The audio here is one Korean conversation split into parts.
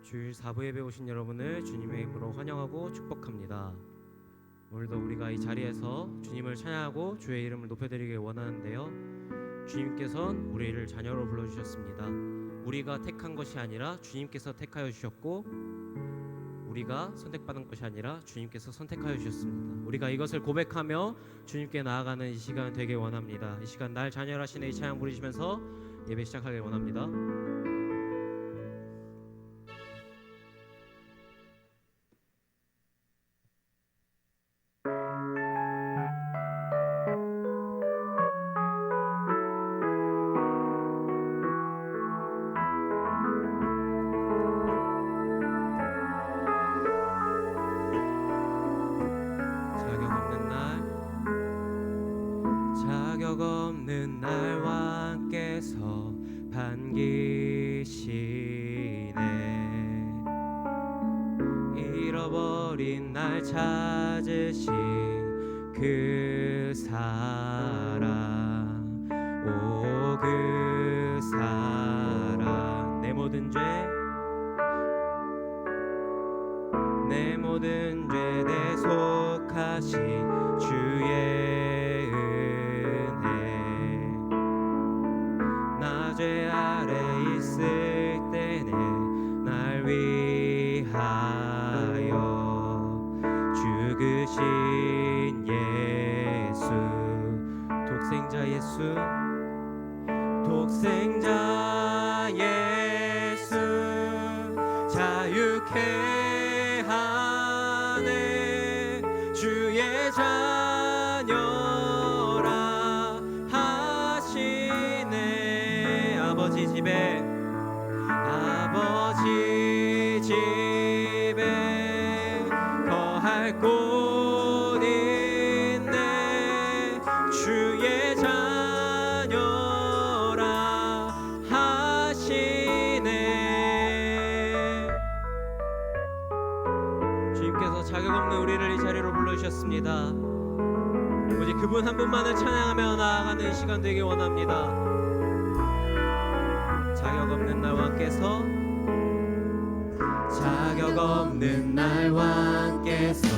주일 4부 예배 오신 여러분을 주님의 이름으로 환영하고 축복합니다. 오늘도 우리가 이 자리에서 주님을 찬양하고 주의 이름을 높여드리길 원하는데요, 주님께서는 우리를 자녀로 불러주셨습니다. 우리가 택한 것이 아니라 주님께서 택하여 주셨고, 우리가 선택받은 것이 아니라 주님께서 선택하여 주셨습니다. 우리가 이것을 고백하며 주님께 나아가는 이 시간 되길 원합니다. 이 시간 날 자녀라 하시네 이 찬양 부르시면서 예배 시작하길 원합니다. 자격 없는 날 왕께서 반기시네. 잃어버린 날 찾으신 그 사랑, 오 그 사랑. 내 모든 죄 대속하신 주의 죄 아래 있을 때내 날 위하여 죽으신 예수, 독생자 예수, 독생자 예수, 자유케 하네. 주의 자녀라 하시네. 아버지 집에 거할 곳 있네. 주의 자녀라 하시네. 주님께서 자격 없는 우리를 이 자리로 불러주셨습니다. 오직 그분 한 분만을 찬양하며 나아가는 이 시간 되길 원합니다. 자격 없는 날 왕께서, 자격 없는 날 왕께서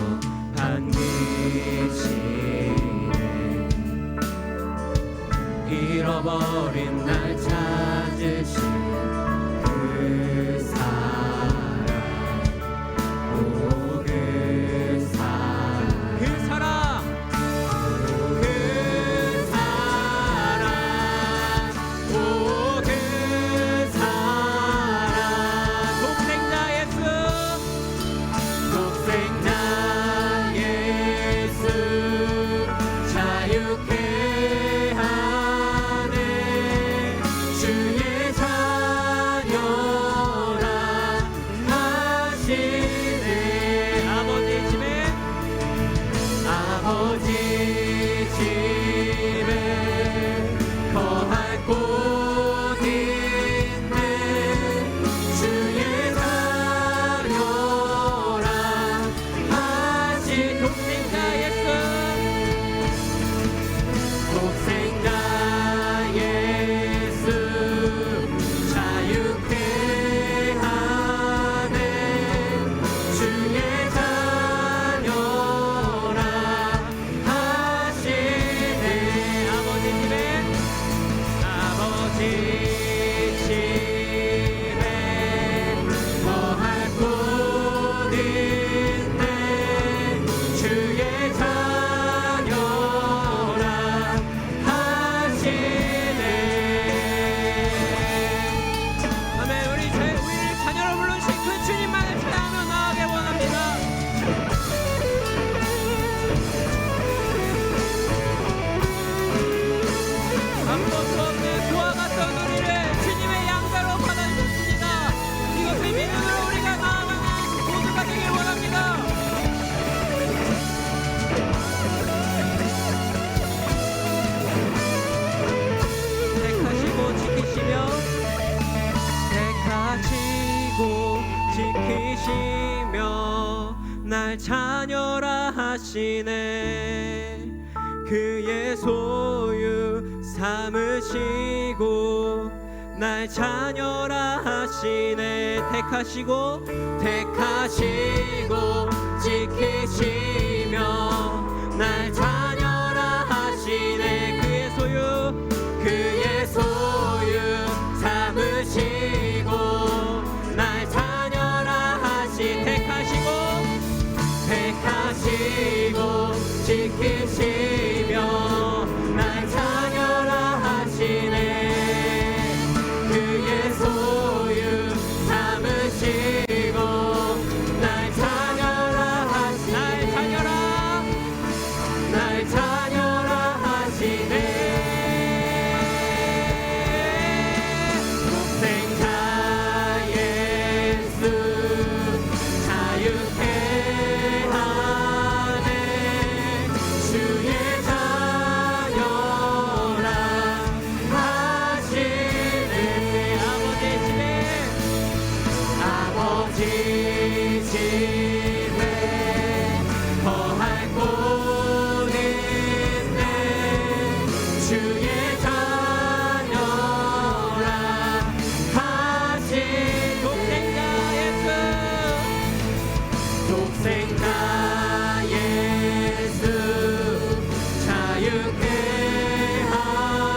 반기시네. 잃어버린 날 찾으신 그 사랑, 오 그 사랑, 그 사랑, 그 사랑, 오 그 사랑. 독생자 예수, 독생자 예수, 자유케 하네. 주의 자녀라 하시네. 아버지 집에 거할 곳 있네. 주의 자녀라 하시. 독생자 예수, 독생자 예수, 자유케 하네. 주의 자녀라 하시네. 아버지 집에 거할 곳 있네. 주의 자녀라 하시네. 아멘. 우리를 자녀로 부르신 그 주님만을 찬양하며 나아가길 원합니다. 아무것도 없는 그와 같던 우리를 주님의 양자로 받아주셨습니다. 이것을 믿음으로 우리가 나아가는 모두가 되길 원합니다. 택하시고 지키시며 날 자녀라 하시네. 그의 소유 삼으시고 날 자녀라 하시네. 택하시고 지키시며 날 자녀라 하시네. 그의 소유 삼으시고 날 자녀라 택하시고 지키시며 날 자녀라 하시네. 그의 소유 삼으시고 날 자녀라 하시네. 독생자 예수 자유케 하네. 주의 자녀라 하시네. 아버지 집에 거할 곳 있네. 주의 자녀라 하신 독생자 예수 자유케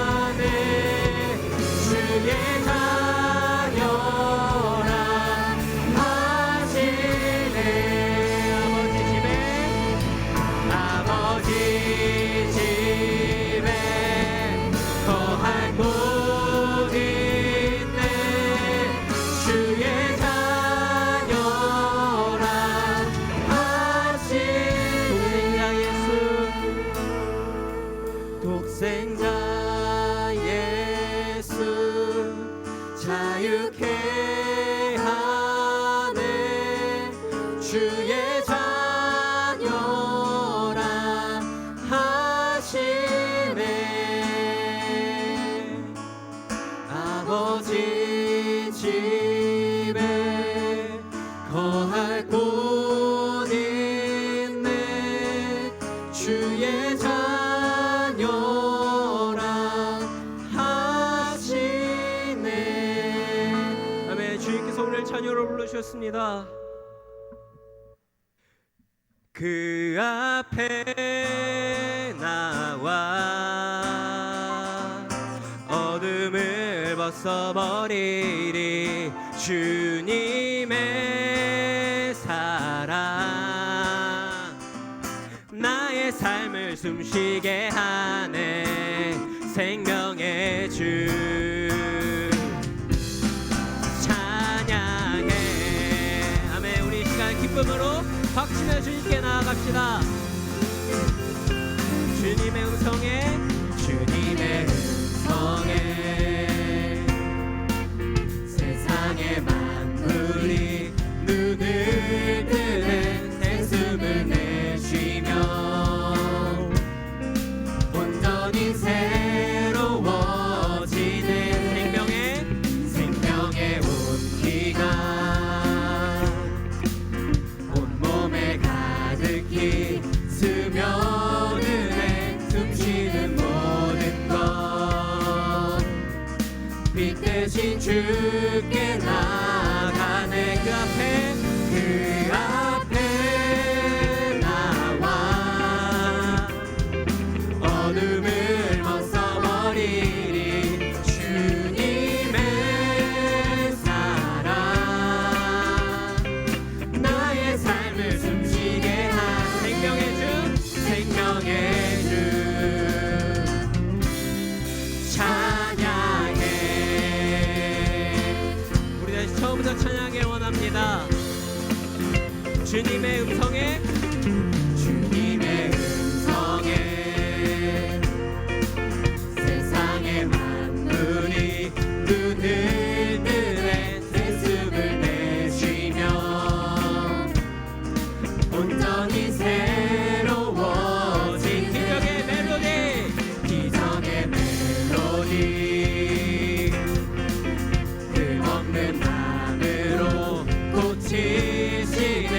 하네. 주의 자녀라 하시네. 아버지 집에 거할 곳 있네. 주의 자녀라 하신 독생자 예수 자유케 하네. 주의 자녀라 하시네. 아버지 집에 거할 곳 있네. 주의 자녀라 하시네. 아멘. 주님께서 오늘 자녀로 부르셨습니다. 그 앞에 나와 어둠을 벗어버리리. 주님의 사랑 나의 삶을 숨쉬게 하네. 생명의 주 찬양해. 아멘. 우리 이 시간 기쁨으로 박수며 주님께 나아갑시다. 주님의 음성에 세상의 만물이 눈을 뜨네. 새숨을 내쉬며 온전히 새로워지네. 생명의 온기가 온몸에 가득히 스며드네. 숨쉬는 모든 것 빛 대신 주께 나가네. 그 앞에 나와 어둠을 벗어버리리. 주님의 사랑 나의 삶을 숨쉬게 한 생명의 주 찬양해. 우리 다시 처음부터 찬양하길 원합니다. 주님의 음성에 세상의 만물이 눈을 뜨네. 새숨을 내쉬며 온전히 새로워진 기적의 멜로디 그 없는 마음으로 고치시네.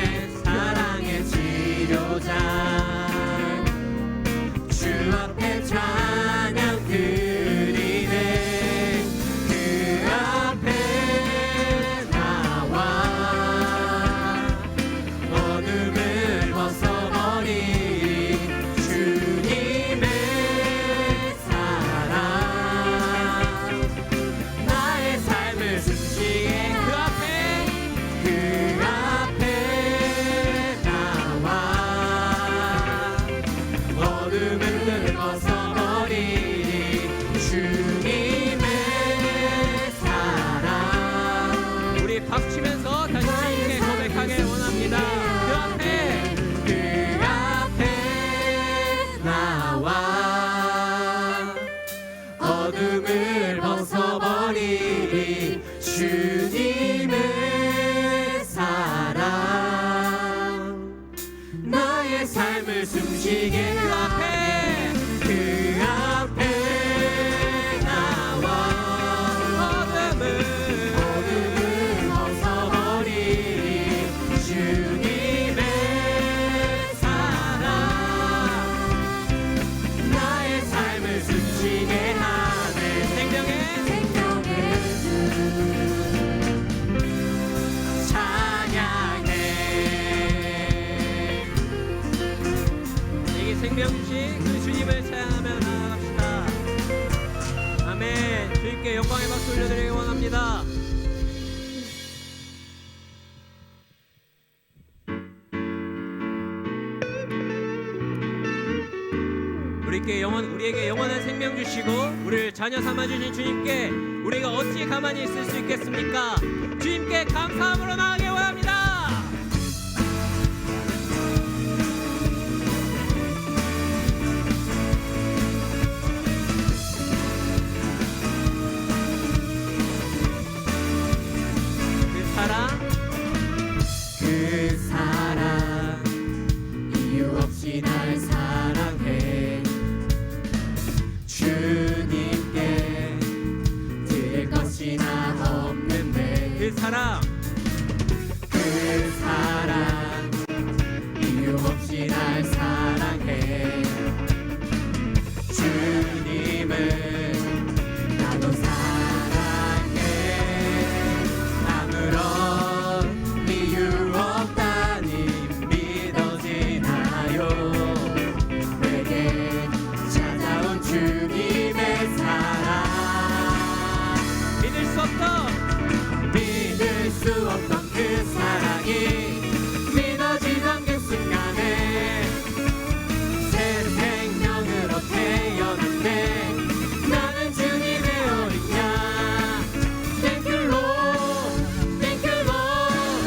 박수 올려드리기 원합니다. 우리에게 영원한 생명 주시고 우리를 자녀 삼아주신 주님께 우리가 어찌 가만히 있을 수 있겠습니까? 주님께 감사함으로 나아가기 원합니다. 그 사랑 이유 없이 날 사랑해 주님께 드릴 것이 나 없는데 그 사랑 이유 없이 날 사랑해 주님을 나도 사랑해 아무런 이유 없다니 믿어지나요 내게 찾아온 주님의 사랑 믿을 수 없던 그 사랑이 믿어지던 그 순간에 새 생명으로 태어났네 나는 주님의 어린 양 Thank you Lord Thank you Lord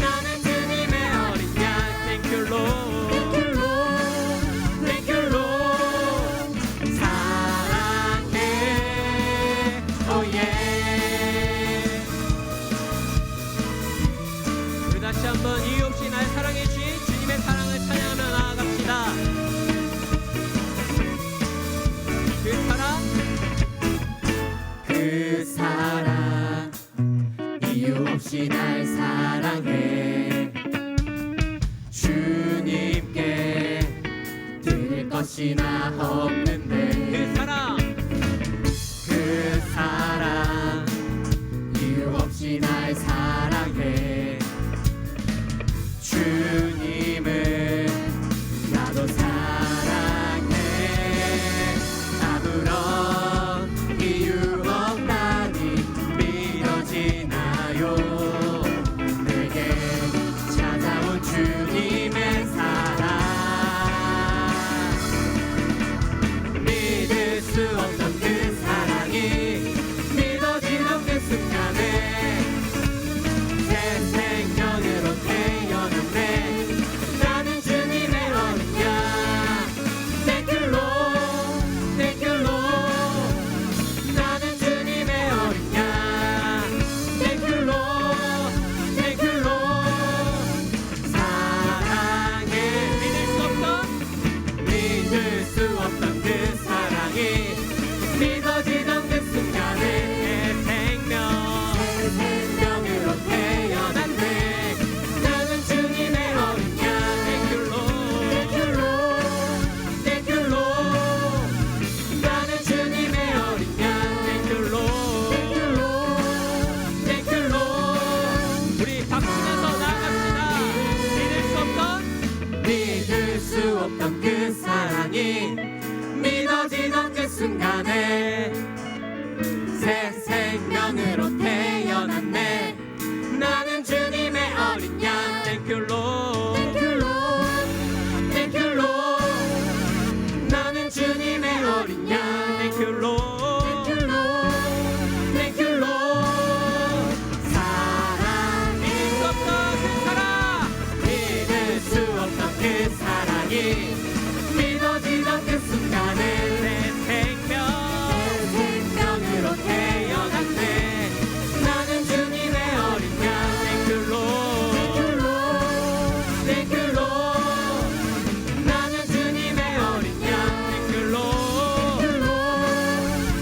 나는 주님의 어린 양 Thank you Lord Thank you Lord Thank you Lord 사랑해 Oh yeah 우리 다시 한번 이유 없이 날 사랑해 주신 주님의 사랑을 찬양하며 나아갑시다. 그 사랑 이유 없이 날 사랑해 주님께 드릴 것이 나 없는데 그 사랑 이유 없이 날 사랑해 주님을 나도 사랑해 아무런 이유 없다니 믿어지나요 내게 찾아온 주님의 사랑 믿을 수 없던 그 사랑이 믿어지던 그 순간에 새 생명으로 태어났네 나는 주님의 어린 양 Thank you Lord Thank you Lord 나는 주님의 어린 양 Thank you Lord Thank you Lord 사랑해 믿을 수 없던 그 사랑이 믿어지던 그 순간에 새 생명으로 태어났네 나는 주님의 어린 양 Thank you Lord Thank you Lord 나는 주님의 어린 양 Thank you Lord Thank you Lord 우리 박수내서 나아갑시다. 믿을 수 없던 그 사랑이 믿어지던 그 순간에 새 생명으로 태어났네 나는 주님의 어린 양 Thank you Lord. Thank you Lord Thank you Lord 나는 주님의 어린 양 Thank you Lord. Thank you Lord Thank you Lord 사랑해 믿을 수 없던 그 사랑이 믿어지던 그 순간에 새 생명으로 태어났네 나는 주님의 어린 양 Thank you Lord. Thank you Lord 나는 주님의 어린 양 Thank you Lord. Thank you Lord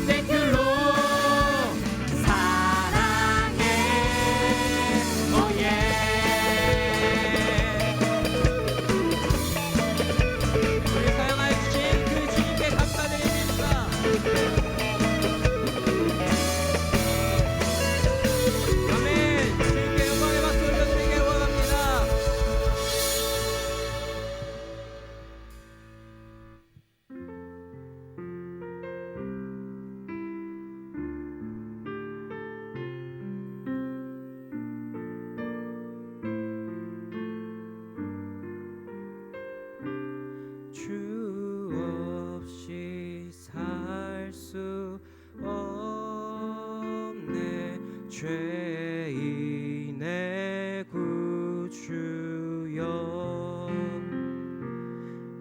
죄인의 구주여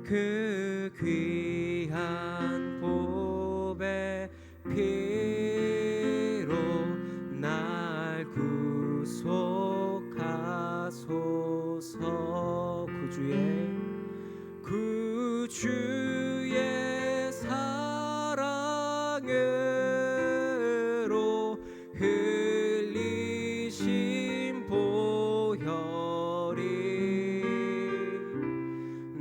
그 귀한 보배 피로 날 구속하소서. 구주의 사랑으로 흘리신 보혈이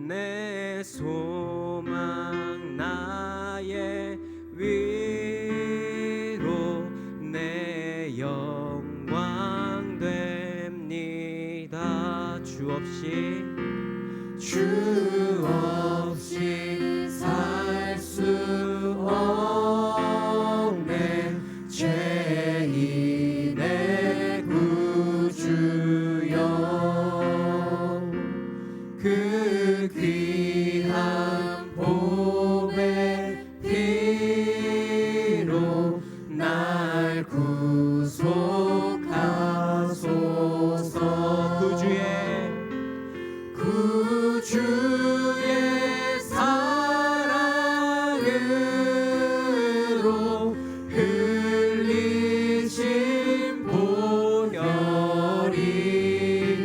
내 소망 나의 위로 내 영광 됩니다. 주 없이 살 수 없네. 죄인의 구주여 그 귀한 보배 피로 날 구속하소서. 구주의 사랑으로 흘리신 보혈이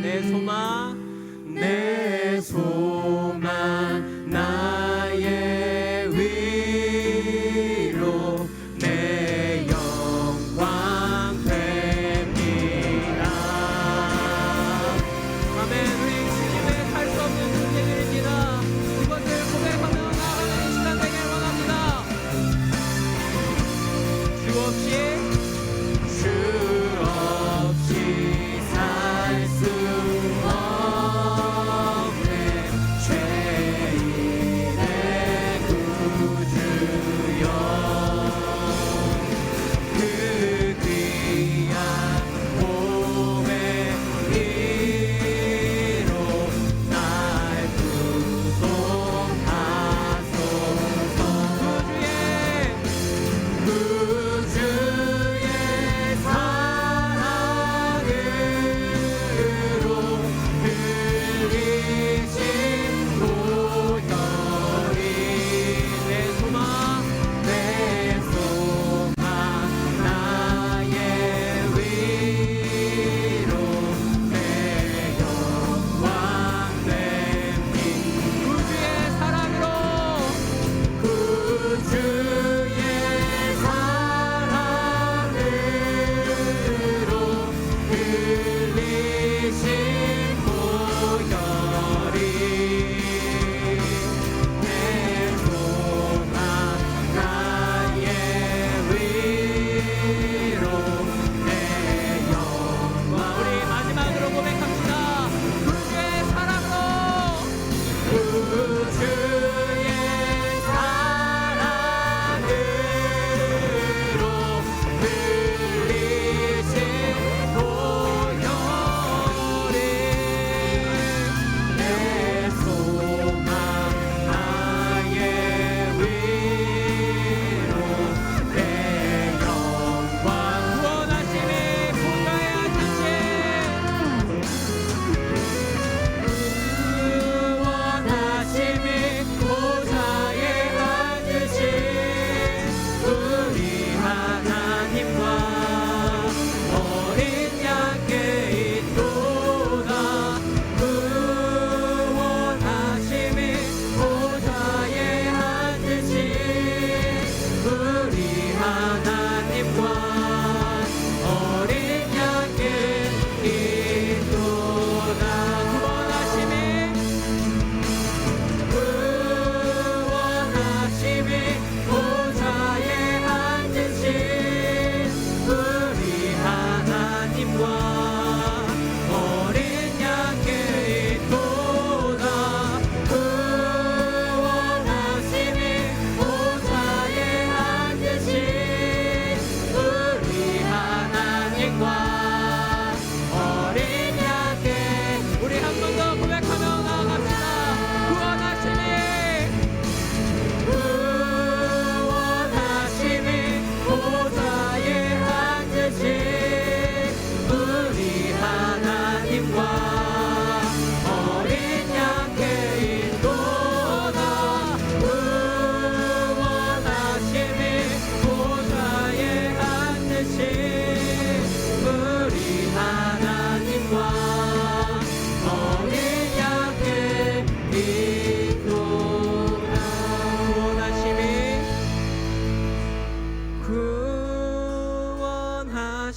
내 소망 나의 위로 내 영광 됩니다. 아멘. 우리 주님의 할 수 없는 존재들입니다. 이것을 고백하며 나아가는 시간 되길 원합니다. 주 없이 살 수 없네. 죄인의 구주여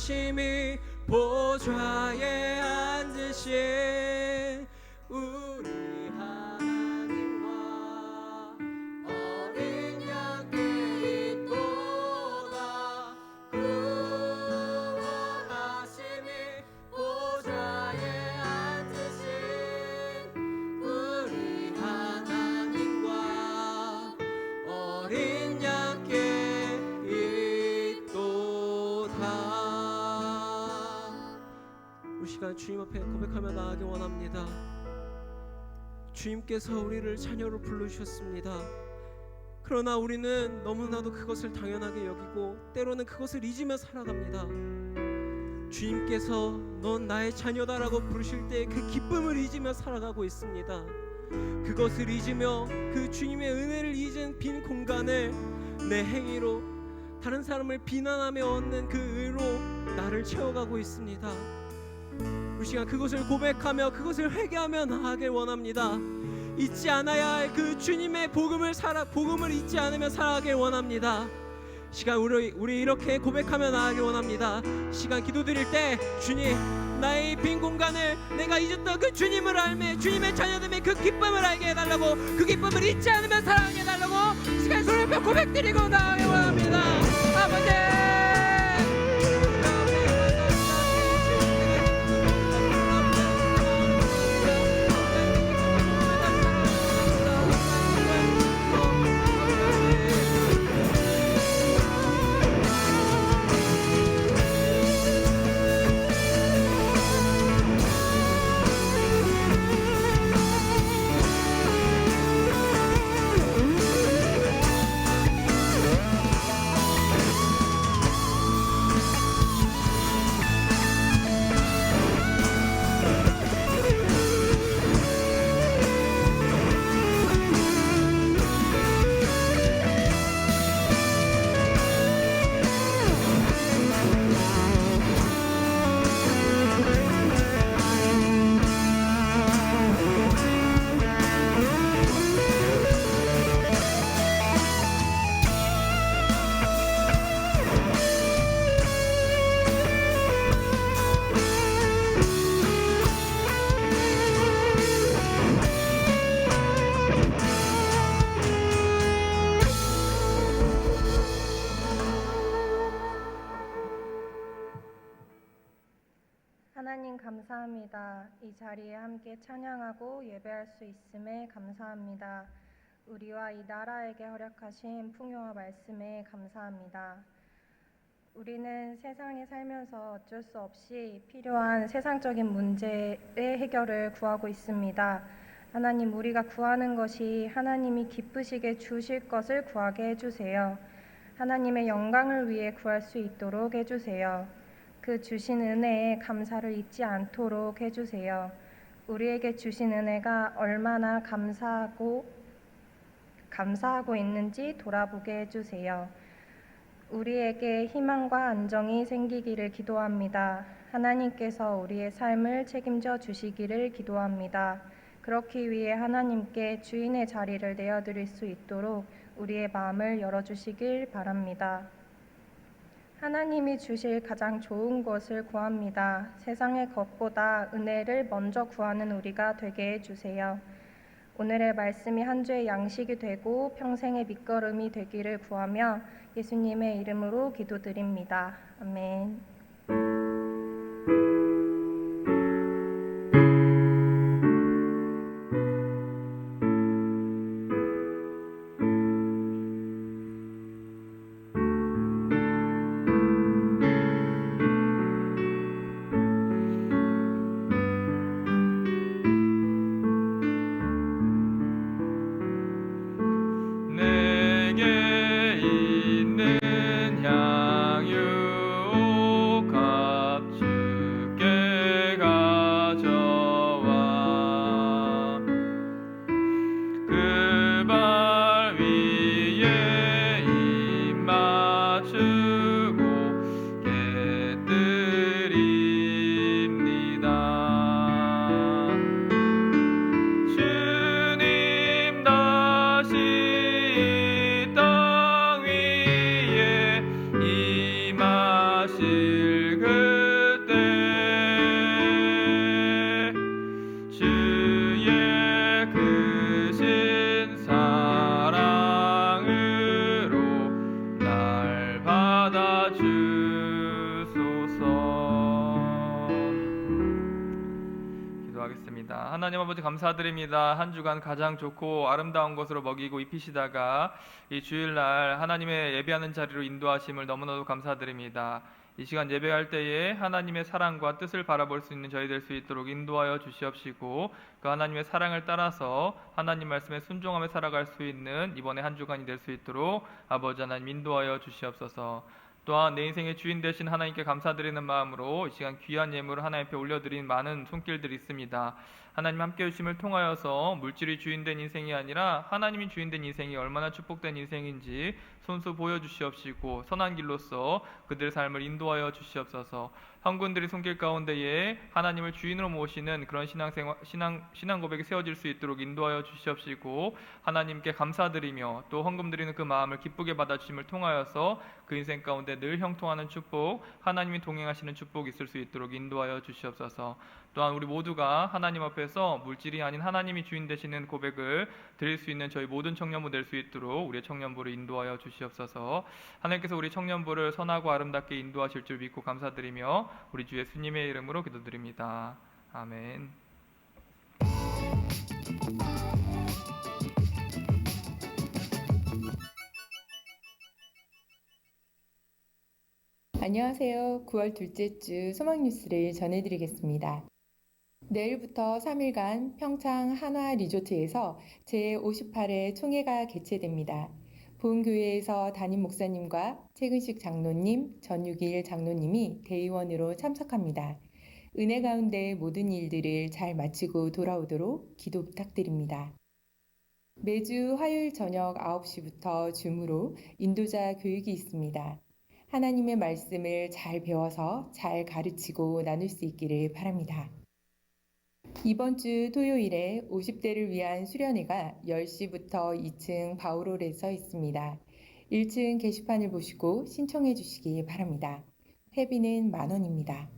원하심이 보좌에 앉으신 우리 하나님과 어린 양께 있도다. 그 원하심이 보좌에 앉으신 우리 하나님과 어린 양께 있도다. 이 시간 주님 앞에 고백하며 나아가기 원합니다. 주님께서 우리를 자녀로 불러주셨습니다. 그러나 우리는 너무나도 그것을 당연하게 여기고 때로는 그것을 잊으며 살아갑니다. 주님께서 넌 나의 자녀다라고 부르실 때 그 기쁨을 잊으며 살아가고 있습니다. 그것을 잊으며 그 주님의 은혜를 잊은 빈 공간을 내 행위로 다른 사람을 비난하며 얻는 그 의로 나를 채워가고 있습니다. 우리 시간 그것을 고백하며 그것을 회개하며 나아가길 원합니다. 잊지 않아야 할 그 주님의 복음을 잊지 않으며 살아가길 원합니다. 시간 우리 이렇게 고백하며 나아가길 원합니다. 시간 기도드릴 때 주님, 나의 빈 공간을 내가 잊었던 그 주님을 알매 주님의 자녀됨의 그 기쁨을 알게 해달라고, 그 기쁨을 잊지 않으며 살아가게 해달라고 시간 손을 펴 고백드리고 나아가길 원합니다. 아버지, 하나님 감사합니다. 이 자리에 함께 찬양하고 예배할 수 있음에 감사합니다. 우리와 이 나라에게 허락하신 풍요와 말씀에 감사합니다. 우리는 세상에 살면서 어쩔 수 없이 필요한 세상적인 문제의 해결을 구하고 있습니다. 하나님, 우리가 구하는 것이 하나님이 기쁘시게 주실 것을 구하게 해주세요. 하나님의 영광을 위해 구할 수 있도록 해주세요. 그 주신 은혜에 감사를 잊지 않도록 해주세요. 우리에게 주신 은혜가 얼마나 감사하고 있는지 돌아보게 해주세요. 우리에게 희망과 안정이 생기기를 기도합니다. 하나님께서 우리의 삶을 책임져 주시기를 기도합니다. 그렇기 위해 하나님께 주인의 자리를 내어드릴 수 있도록 우리의 마음을 열어주시길 바랍니다. 하나님이 주실 가장 좋은 것을 구합니다. 세상의 것보다 은혜를 먼저 구하는 우리가 되게 해주세요. 오늘의 말씀이 한 주의 양식이 되고 평생의 밑거름이 되기를 구하며 예수님의 이름으로 기도드립니다. 아멘. 내게 있는 향유 하나님 아버지 감사드립니다. 한 주간 가장 좋고 아름다운 것으로 먹이고 입히시다가 이 주일날 하나님의 예배하는 자리로 인도하심을 너무나도 감사드립니다. 이 시간 예배할 때에 하나님의 사랑과 뜻을 바라볼 수 있는 저희 될 수 있도록 인도하여 주시옵시고, 그 하나님의 사랑을 따라서 하나님 말씀에 순종하며 살아갈 수 있는 이번에 한 주간이 될 수 있도록 아버지 하나님 인도하여 주시옵소서. 또한 내 인생의 주인 되신 하나님께 감사드리는 마음으로 이 시간 귀한 예물을 하나님 앞에 올려드린 많은 손길들이 있습니다. 하나님 함께 해주심을 통하여서 물질이 주인된 인생이 아니라 하나님이 주인된 인생이 얼마나 축복된 인생인지 손수 보여주시옵시고, 선한 길로서 그들의 삶을 인도하여 주시옵소서. 헌금들이 손길 가운데에 하나님을 주인으로 모시는 그런 신앙 고백이 세워질 수 있도록 인도하여 주시옵시고, 하나님께 감사드리며 또 헌금 드리는 그 마음을 기쁘게 받아주심을 통하여서 그 인생 가운데 늘 형통하는 축복, 하나님이 동행하시는 축복이 있을 수 있도록 인도하여 주시옵소서. 또한 우리 모두가 하나님 앞에서 물질이 아닌 하나님이 주인 되시는 고백을 드릴 수 있는 저희 모든 청년부 될 수 있도록 우리의 청년부를 인도하여 주시옵소서. 하나님께서 우리 청년부를 선하고 아름답게 인도하실 줄 믿고 감사드리며 우리 주 예수님의 이름으로 기도드립니다. 아멘. 안녕하세요. 9월 둘째 주 소망 뉴스를 전해드리겠습니다. 내일부터 3일간 평창 한화 리조트에서 제58회 총회가 개최됩니다. 본교회에서 담임 목사님과 최근식 장로님, 전육일 장로님이 대의원으로 참석합니다. 은혜 가운데 모든 일들을 잘 마치고 돌아오도록 기도 부탁드립니다. 매주 화요일 저녁 9시부터 줌으로 인도자 교육이 있습니다. 하나님의 말씀을 잘 배워서 잘 가르치고 나눌 수 있기를 바랍니다. 이번 주 토요일에 50대를 위한 수련회가 10시부터 2층 바우롤에서 있습니다. 1층 게시판을 보시고 신청해 주시기 바랍니다. 회비는 만원입니다.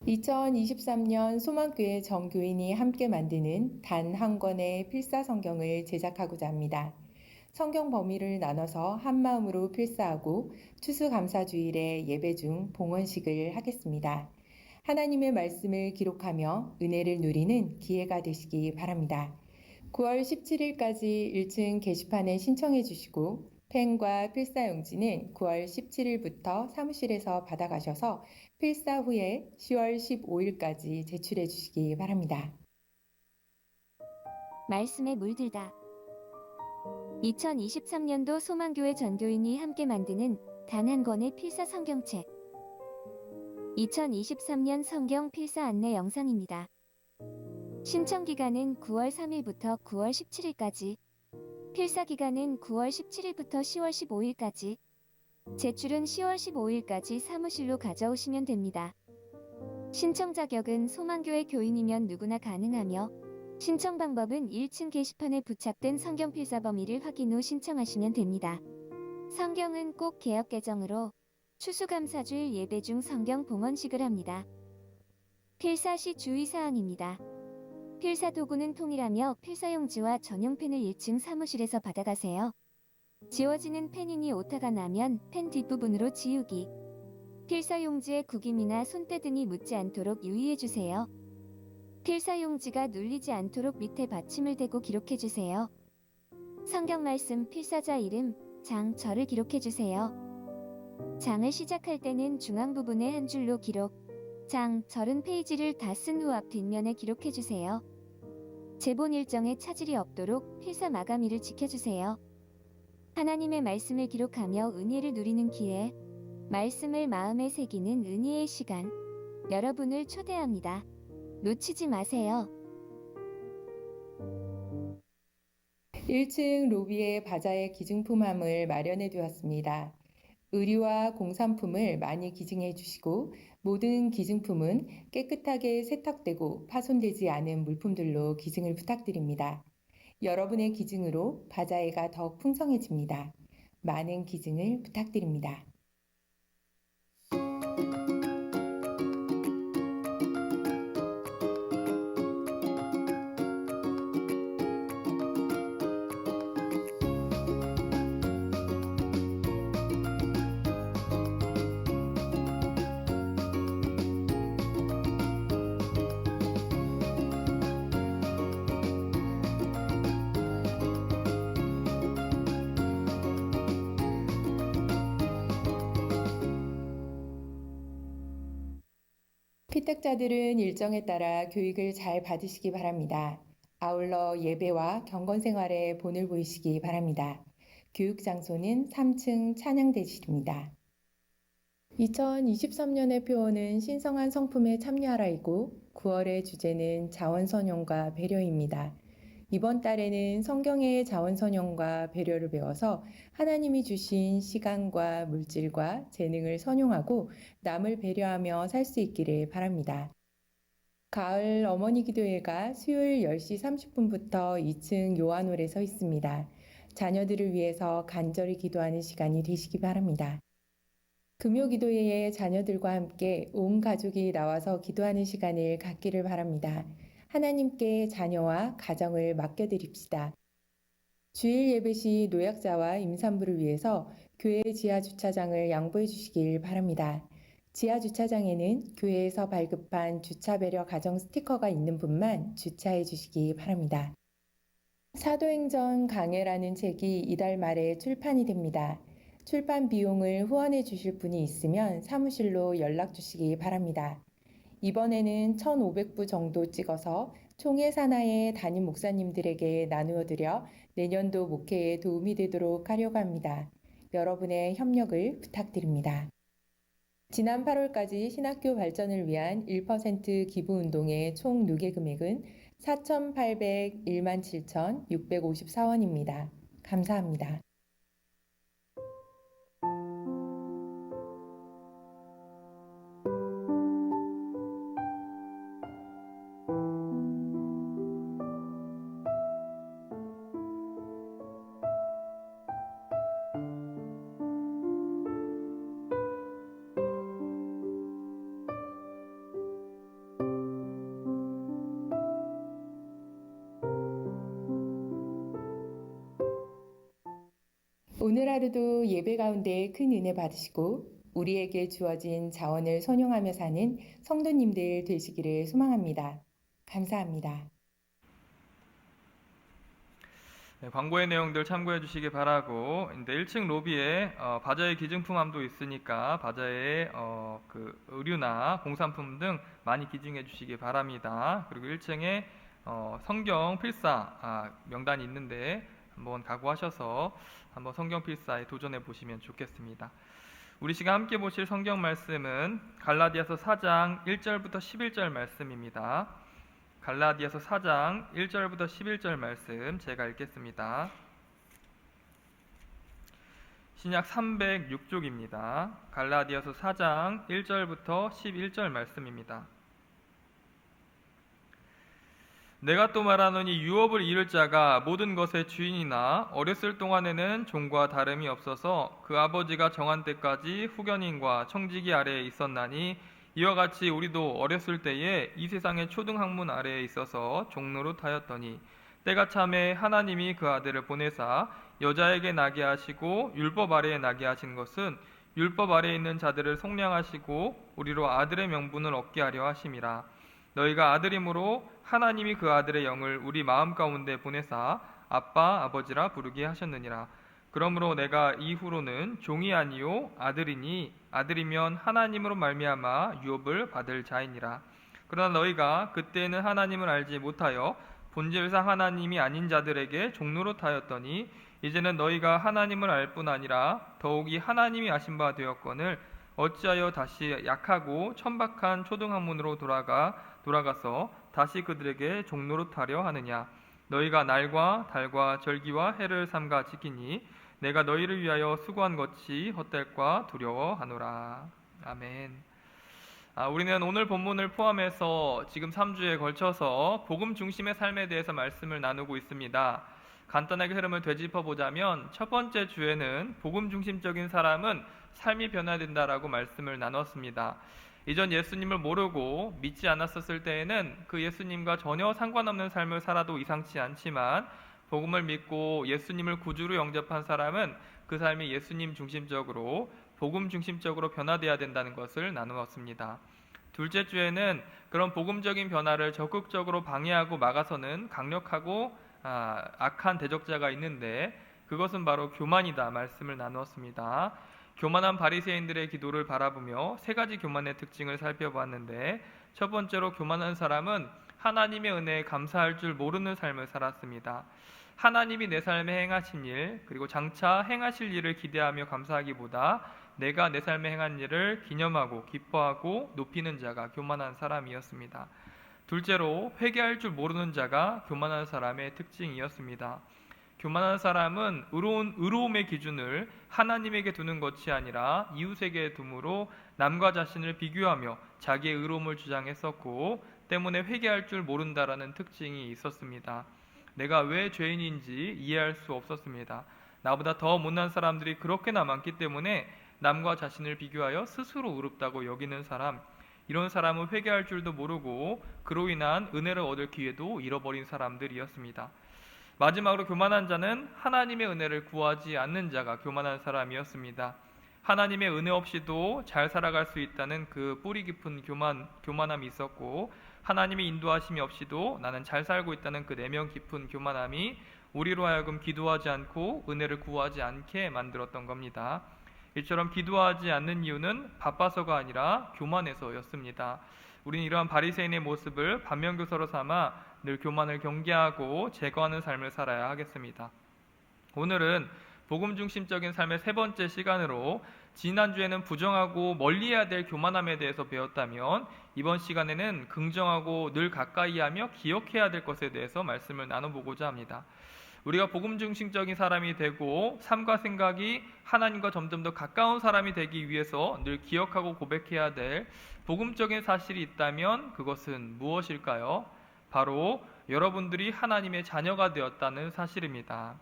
2023년 소망교회 정교인이 함께 만드는 단 한 권의 필사성경을 제작하고자 합니다. 성경 범위를 나눠서 한마음으로 필사하고 추수감사주일에 예배 중 봉헌식을 하겠습니다. 하나님의 말씀을 기록하며 은혜를 누리는 기회가 되시기 바랍니다. 9월 17일까지 1층 게시판에 신청해 주시고 펜과 필사용지는 9월 17일부터 사무실에서 받아가셔서 필사 후에 10월 15일까지 제출해 주시기 바랍니다. 말씀에 물들다. 2023년도 소망교회 전교인이 함께 만드는 단 한 권의 필사 성경책. 2023년 성경 필사 안내 영상입니다. 신청 기간은 9월 3일부터 9월 17일까지, 필사 기간은 9월 17일부터 10월 15일까지, 제출은 10월 15일까지 사무실로 가져오시면 됩니다. 신청 자격은 소망교회 교인이면 누구나 가능하며 신청 방법은 1층 게시판에 부착된 성경 필사 범위를 확인 후 신청하시면 됩니다. 성경은 꼭 개역 개정으로 추수감사주일 예배 중 성경 봉헌식을 합니다. 필사 시 주의사항입니다. 필사 도구는 통일하며 필사용지와 전용펜을 1층 사무실에서 받아가세요. 지워지는 펜이니 오타가 나면 펜 뒷부분으로 지우기. 필사용지에 구김이나 손때 등이 묻지 않도록 유의해주세요. 필사용지가 눌리지 않도록 밑에 받침을 대고 기록해주세요. 성경 말씀 필사자 이름, 장, 절을 기록해주세요. 장을 시작할 때는 중앙 부분에 한 줄로 기록, 장, 절은 페이지를 다 쓴 후 앞 뒷면에 기록해주세요. 제본 일정에 차질이 없도록 필사 마감일을 지켜주세요. 하나님의 말씀을 기록하며 은혜를 누리는 기회, 말씀을 마음에 새기는 은혜의 시간, 여러분을 초대합니다. 놓치지 마세요. 1층 로비에 바자회 기증품함을 마련해 두었습니다. 의류와 공산품을 많이 기증해 주시고 모든 기증품은 깨끗하게 세탁되고 파손되지 않은 물품들로 기증을 부탁드립니다. 여러분의 기증으로 바자회가 더욱 풍성해집니다. 많은 기증을 부탁드립니다. 피택자들은 일정에 따라 교육을 잘 받으시기 바랍니다. 아울러 예배와 경건 생활에 본을 보이시기 바랍니다. 교육 장소는 3층 찬양대실입니다. 2023년의 표어는 신성한 성품에 참여하라이고 9월의 주제는 자원선용과 배려입니다. 이번 달에는 성경의 자원선용과 배려를 배워서 하나님이 주신 시간과 물질과 재능을 선용하고 남을 배려하며 살 수 있기를 바랍니다. 가을 어머니 기도회가 수요일 10시 30분부터 2층 요한홀에 서 있습니다. 자녀들을 위해서 간절히 기도하는 시간이 되시기 바랍니다. 금요 기도회에 자녀들과 함께 온 가족이 나와서 기도하는 시간을 갖기를 바랍니다. 하나님께 자녀와 가정을 맡겨드립시다. 주일 예배 시 노약자와 임산부를 위해서 교회 지하 주차장을 양보해 주시길 바랍니다. 지하 주차장에는 교회에서 발급한 주차 배려 가정 스티커가 있는 분만 주차해 주시기 바랍니다. 사도행전 강해라는 책이 이달 말에 출판이 됩니다. 출판 비용을 후원해 주실 분이 있으면 사무실로 연락 주시기 바랍니다. 이번에는 1,500부 정도 찍어서 총회 산하의 담임 목사님들에게 나누어 드려 내년도 목회에 도움이 되도록 하려고 합니다. 여러분의 협력을 부탁드립니다. 지난 8월까지 신학교 발전을 위한 1% 기부운동의 총 누계 금액은 4,801만 7,654원입니다. 감사합니다. 오늘 하루도 예배 가운데 큰 은혜 받으시고 우리에게 주어진 자원을 선용하며 사는 성도님들 되시기를 소망합니다. 감사합니다. 네, 광고의 내용들 참고해 주시기 바라고. 근데 1층 로비에 바자회 기증품함도 있으니까 바자회 그 의류나 공산품 등 많이 기증해 주시기 바랍니다. 그리고 1층에 성경 필사 명단이 있는데 한번 각오하셔서 한번 성경 필사에 도전해 보시면 좋겠습니다. 우리 시간 함께 보실 성경 말씀은 갈라디아서 4장 1절부터 11절 말씀입니다. 갈라디아서 4장 1절부터 11절 말씀 제가 읽겠습니다. 신약 306쪽입니다. 갈라디아서 4장 1절부터 11절 말씀입니다. 내가 또 말하노니 유업을 이룰 자가 모든 것의 주인이나 어렸을 동안에는 종과 다름이 없어서 그 아버지가 정한 때까지 후견인과 청지기 아래에 있었나니 이와 같이 우리도 어렸을 때에 이 세상의 초등학문 아래에 있어서 종노릇하였더니 때가 참에 하나님이 그 아들을 보내사 여자에게 나게 하시고 율법 아래에 나게 하신 것은 율법 아래에 있는 자들을 속량하시고 우리로 아들의 명분을 얻게 하려 하심이라. 너희가 아들이므로 하나님이 그 아들의 영을 우리 마음 가운데 보내사 아빠 아버지라 부르게 하셨느니라. 그러므로 내가 이후로는 종이 아니요 아들이니 아들이면 하나님으로 말미암아 유업을 받을 자이니라. 그러나 너희가 그때는 하나님을 알지 못하여 본질상 하나님이 아닌 자들에게 종노릇하였더니 이제는 너희가 하나님을 알 뿐 아니라 더욱이 하나님이 아신 바 되었거늘 어찌하여 다시 약하고 천박한 초등학문으로 돌아가서 다시 그들에게 종노릇하려 하느냐. 너희가 날과 달과 절기와 해를 삼가 지키니 내가 너희를 위하여 수고한 것이 헛될까 두려워하노라. 아멘. 우리는 오늘 본문을 포함해서 지금 3주에 걸쳐서 복음 중심의 삶에 대해서 말씀을 나누고 있습니다. 간단하게 흐름을 되짚어 보자면 첫 번째 주에는 복음 중심적인 사람은 삶이 변화된다라고 말씀을 나눴습니다. 이전 예수님을 모르고 믿지 않았었을 때에는 그 예수님과 전혀 상관없는 삶을 살아도 이상치 않지만 복음을 믿고 예수님을 구주로 영접한 사람은 그 삶이 예수님 중심적으로 복음 중심적으로 변화돼야 된다는 것을 나누었습니다. 둘째 주에는 그런 복음적인 변화를 적극적으로 방해하고 막아서는 강력하고 악한 대적자가 있는데 그것은 바로 교만이다 말씀을 나누었습니다. 교만한 바리새인들의 기도를 바라보며 세 가지 교만의 특징을 살펴보았는데 첫 번째로 교만한 사람은 하나님의 은혜에 감사할 줄 모르는 삶을 살았습니다. 하나님이 내 삶에 행하신 일, 그리고 장차 행하실 일을 기대하며 감사하기보다 내가 내 삶에 행한 일을 기념하고 기뻐하고 높이는 자가 교만한 사람이었습니다. 둘째로 회개할 줄 모르는 자가 교만한 사람의 특징이었습니다. 교만한 사람은 의로움의 기준을 하나님에게 두는 것이 아니라 이웃에게 둠으로 남과 자신을 비교하며 자기의 의로움을 주장했었고, 때문에 회개할 줄 모른다라는 특징이 있었습니다. 내가 왜 죄인인지 이해할 수 없었습니다. 나보다 더 못난 사람들이 그렇게나 많기 때문에 남과 자신을 비교하여 스스로 의롭다고 여기는 사람, 이런 사람은 회개할 줄도 모르고 그로 인한 은혜를 얻을 기회도 잃어버린 사람들이었습니다. 마지막으로 교만한 자는 하나님의 은혜를 구하지 않는 자가 교만한 사람이었습니다. 하나님의 은혜 없이도 잘 살아갈 수 있다는 그 뿌리 깊은 교만함이 있었고, 하나님의 인도하심이 없이도 나는 잘 살고 있다는 그 내면 깊은 교만함이 우리로 하여금 기도하지 않고 은혜를 구하지 않게 만들었던 겁니다. 이처럼 기도하지 않는 이유는 바빠서가 아니라 교만해서였습니다. 우리는 이러한 바리새인의 모습을 반면교사로 삼아 늘 교만을 경계하고 제거하는 삶을 살아야 하겠습니다. 오늘은 복음 중심적인 삶의 세 번째 시간으로 지난주에는 부정하고 멀리해야 될 교만함에 대해서 배웠다면, 이번 시간에는 긍정하고 늘 가까이하며 기억해야 될 것에 대해서 말씀을 나눠보고자 합니다. 우리가 복음 중심적인 사람이 되고 삶과 생각이 하나님과 점점 더 가까운 사람이 되기 위해서 늘 기억하고 고백해야 될 복음적인 사실이 있다면 그것은 무엇일까요? 바로 여러분들이 하나님의 자녀가 되었다는 사실입니다.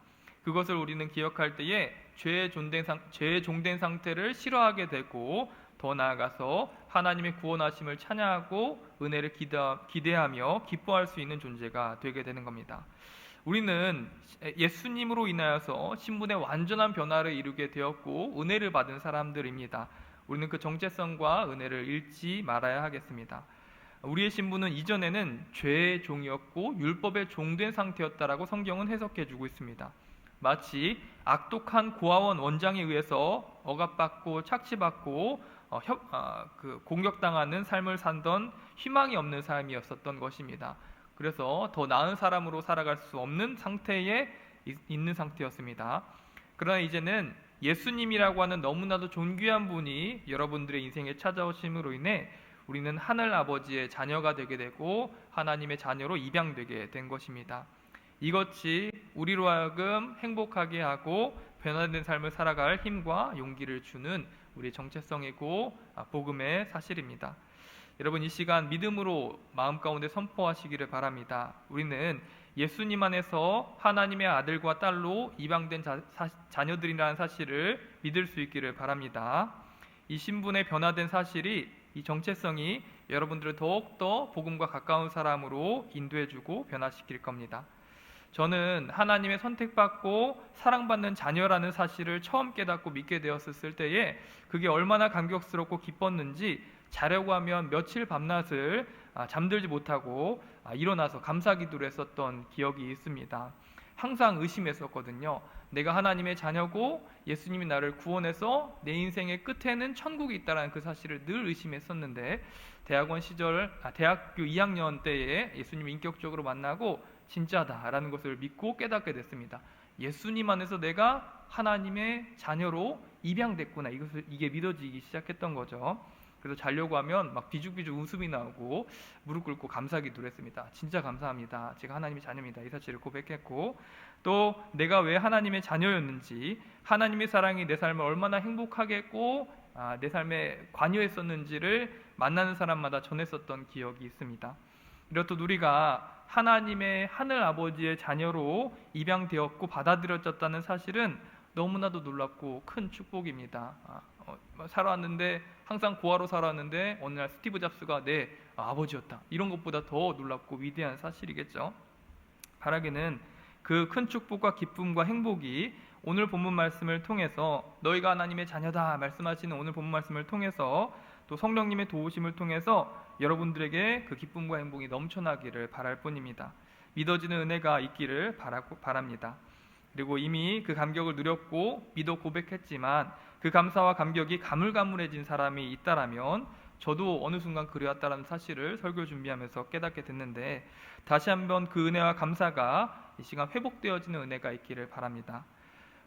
그것을 우리는 기억할 때에 죄에 종된 상태를 싫어하게 되고, 더 나아가서 하나님의 구원하심을 찬양하고 은혜를 기대하며 기뻐할 수 있는 존재가 되게 되는 겁니다. 우리는 예수님으로 인하여서 신분의 완전한 변화를 이루게 되었고 은혜를 받은 사람들입니다. 우리는 그 정체성과 은혜를 잃지 말아야 하겠습니다. 우리의 신분은 이전에는 죄의 종이었고 율법의 종된 상태였다라고 성경은 해석해주고 있습니다. 마치 악독한 고아원 원장에 의해서 억압받고 착취받고 공격당하는 삶을 살던 희망이 없는 삶이었었던 것입니다. 그래서 더 나은 사람으로 살아갈 수 없는 상태에 있는 상태였습니다. 그러나 이제는 예수님이라고 하는 너무나도 존귀한 분이 여러분들의 인생에 찾아오심으로 인해 우리는 하늘 아버지의 자녀가 되게 되고 하나님의 자녀로 입양되게 된 것입니다. 이것이 우리로 하여금 행복하게 하고 변화된 삶을 살아갈 힘과 용기를 주는 우리의 정체성이고 복음의 사실입니다. 여러분, 이 시간 믿음으로 마음 가운데 선포하시기를 바랍니다. 우리는 예수님 안에서 하나님의 아들과 딸로 입양된 자녀들이라는 사실을 믿을 수 있기를 바랍니다. 이 신분의 변화된 사실이, 이 정체성이 여러분들을 더욱더 복음과 가까운 사람으로 인도해주고 변화시킬 겁니다. 저는 하나님의 선택받고 사랑받는 자녀라는 사실을 처음 깨닫고 믿게 되었을 때에 그게 얼마나 감격스럽고 기뻤는지 자려고 하면 며칠 밤낮을 잠들지 못하고 일어나서 감사기도를 했었던 기억이 있습니다. 항상 의심했었거든요. 내가 하나님의 자녀고 예수님이 나를 구원해서 내 인생의 끝에는 천국이 있다는 그 사실을 늘 의심했었는데, 대학교 2학년 때에 예수님을 인격적으로 만나고 진짜다라는 것을 믿고 깨닫게 됐습니다. 예수님 안에서 내가 하나님의 자녀로 입양됐구나, 이게 믿어지기 시작했던 거죠. 그래서 자려고 하면 막 비죽비죽 웃음이 나오고 무릎 꿇고 감사기도를 했습니다. 진짜 감사합니다. 제가 하나님의 자녀입니다. 이 사실을 고백했고, 또 내가 왜 하나님의 자녀였는지, 하나님의 사랑이 내 삶을 얼마나 행복하게 했고 내 삶에 관여했었는지를 만나는 사람마다 전했었던 기억이 있습니다. 이렇듯 우리가 하나님의 하늘 아버지의 자녀로 입양되었고 받아들여졌다는 사실은 너무나도 놀랍고 큰 축복입니다. 살아왔는데, 항상 고아로 살아왔는데 어느 날 스티브 잡스가 내 아버지였다, 이런 것보다 더 놀랍고 위대한 사실이겠죠. 바라기는 그 큰 축복과 기쁨과 행복이 오늘 본문 말씀을 통해서, 너희가 하나님의 자녀다 말씀하시는 오늘 본문 말씀을 통해서, 또 성령님의 도우심을 통해서 여러분들에게 그 기쁨과 행복이 넘쳐나기를 바랄 뿐입니다. 믿어지는 은혜가 있기를 바랍니다. 그리고 이미 그 감격을 누렸고 믿어 고백했지만 그 감사와 감격이 가물가물해진 사람이 있다라면 저도 어느 순간 그래왔다라는 사실을 설교 준비하면서 깨닫게 됐는데, 다시 한번 그 은혜와 감사가 이 시간 회복되어지는 은혜가 있기를 바랍니다.